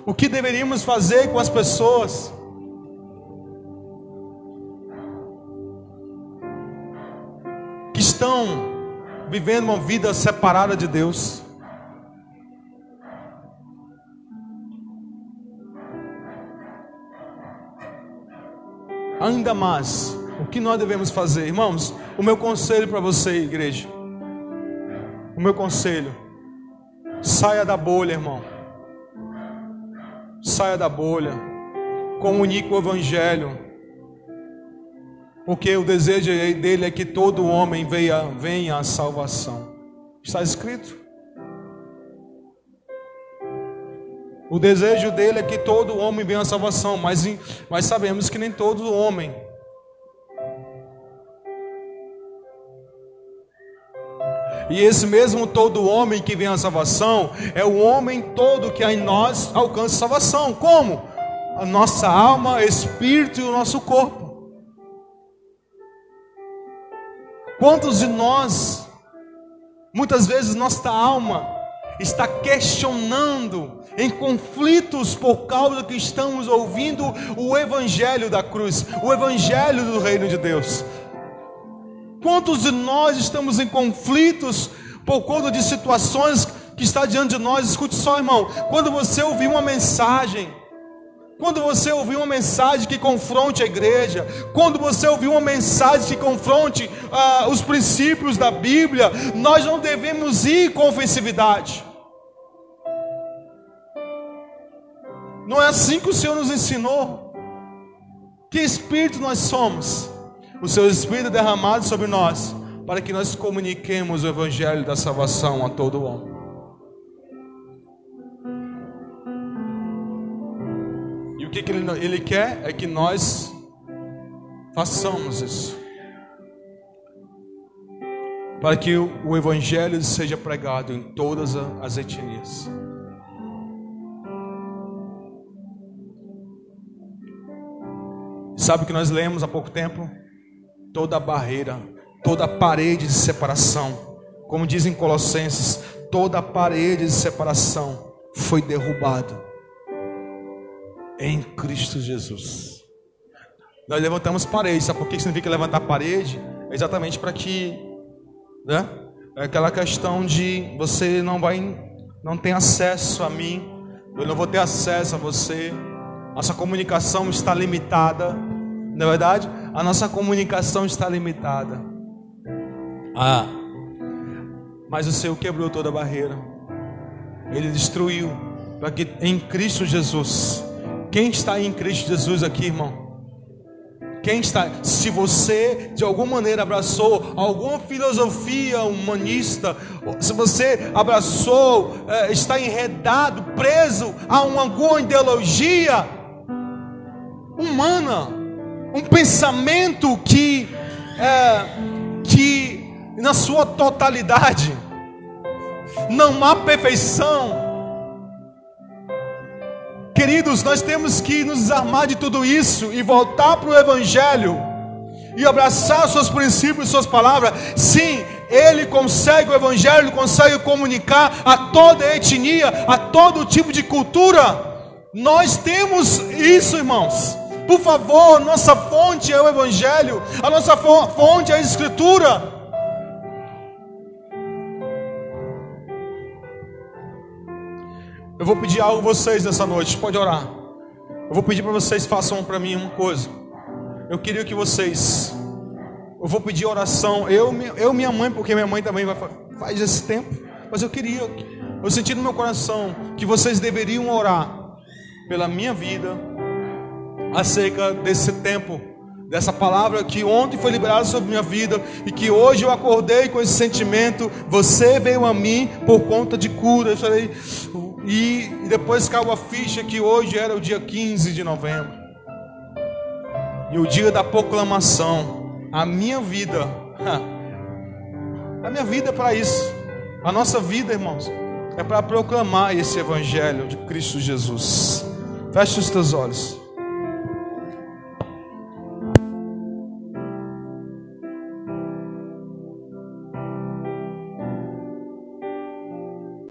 o que deveríamos fazer com as pessoas? Que estão vivendo uma vida separada de Deus. Ainda mais, o que nós devemos fazer? Irmãos, o meu conselho para você, igreja, o meu conselho, saia da bolha, irmão. Saia da bolha, comunique o Evangelho. Porque o desejo dele é que todo homem venha à salvação. Está escrito. O desejo dele é que todo homem venha à salvação. Mas sabemos que nem todo homem. E esse mesmo todo homem que vem à salvação é o homem todo que em nós alcança salvação. Como? A nossa alma, espírito e o nosso corpo. Quantos de nós, muitas vezes nossa alma está questionando, em conflitos por causa que estamos ouvindo o Evangelho da cruz, o Evangelho do Reino de Deus. Quantos de nós estamos em conflitos por conta de situações que está diante de nós? Escute só, irmão, quando você ouvir uma mensagem, que confronte a igreja, quando você ouvir uma mensagem que confronte os princípios da Bíblia, nós não devemos ir com ofensividade. Não é assim que o Senhor nos ensinou. Que espírito nós somos? O seu Espírito é derramado sobre nós, para que nós comuniquemos o Evangelho da salvação a todo homem. E o que Ele quer é que nós façamos isso, para que o Evangelho seja pregado em todas as etnias. Sabe o que nós lemos há pouco tempo? Toda barreira, toda parede de separação, como dizem Colossenses, toda parede de separação foi derrubada em Cristo Jesus. Nós levantamos parede. Sabe por que significa levantar parede? É exatamente para que, né? É aquela questão de você não tem acesso a mim, eu não vou ter acesso a você. Nossa comunicação está limitada. Não é verdade? A nossa comunicação está limitada. Mas o Senhor quebrou toda a barreira. Ele destruiu, para que em Cristo Jesus. Quem está em Cristo Jesus aqui, irmão? Quem está? Se você de alguma maneira abraçou alguma filosofia humanista, se você abraçou, está enredado, preso a alguma ideologia humana, um pensamento que na sua totalidade não há perfeição. Queridos, nós temos que nos desarmar de tudo isso e voltar para o Evangelho e abraçar seus princípios e suas palavras. Sim, Ele consegue, o Evangelho consegue comunicar a toda a etnia, a todo tipo de cultura. Nós temos isso, irmãos. Por favor, nossa fonte é o Evangelho, a nossa fonte é a Escritura. Eu vou pedir algo a vocês nessa noite, pode orar. Eu vou pedir para vocês façam para mim uma coisa. Eu queria que vocês, eu vou pedir oração, eu minha mãe, porque minha mãe também faz esse tempo, mas eu senti no meu coração que vocês deveriam orar pela minha vida, acerca desse tempo, dessa palavra que ontem foi liberada sobre minha vida e que hoje eu acordei com esse sentimento. Você veio a mim por conta de cura. Eu falei, e depois caiu a ficha que hoje era o dia 15 de novembro e o dia da proclamação. A minha vida é para isso. A nossa vida, irmãos, é para proclamar esse Evangelho de Cristo Jesus. Feche os teus olhos.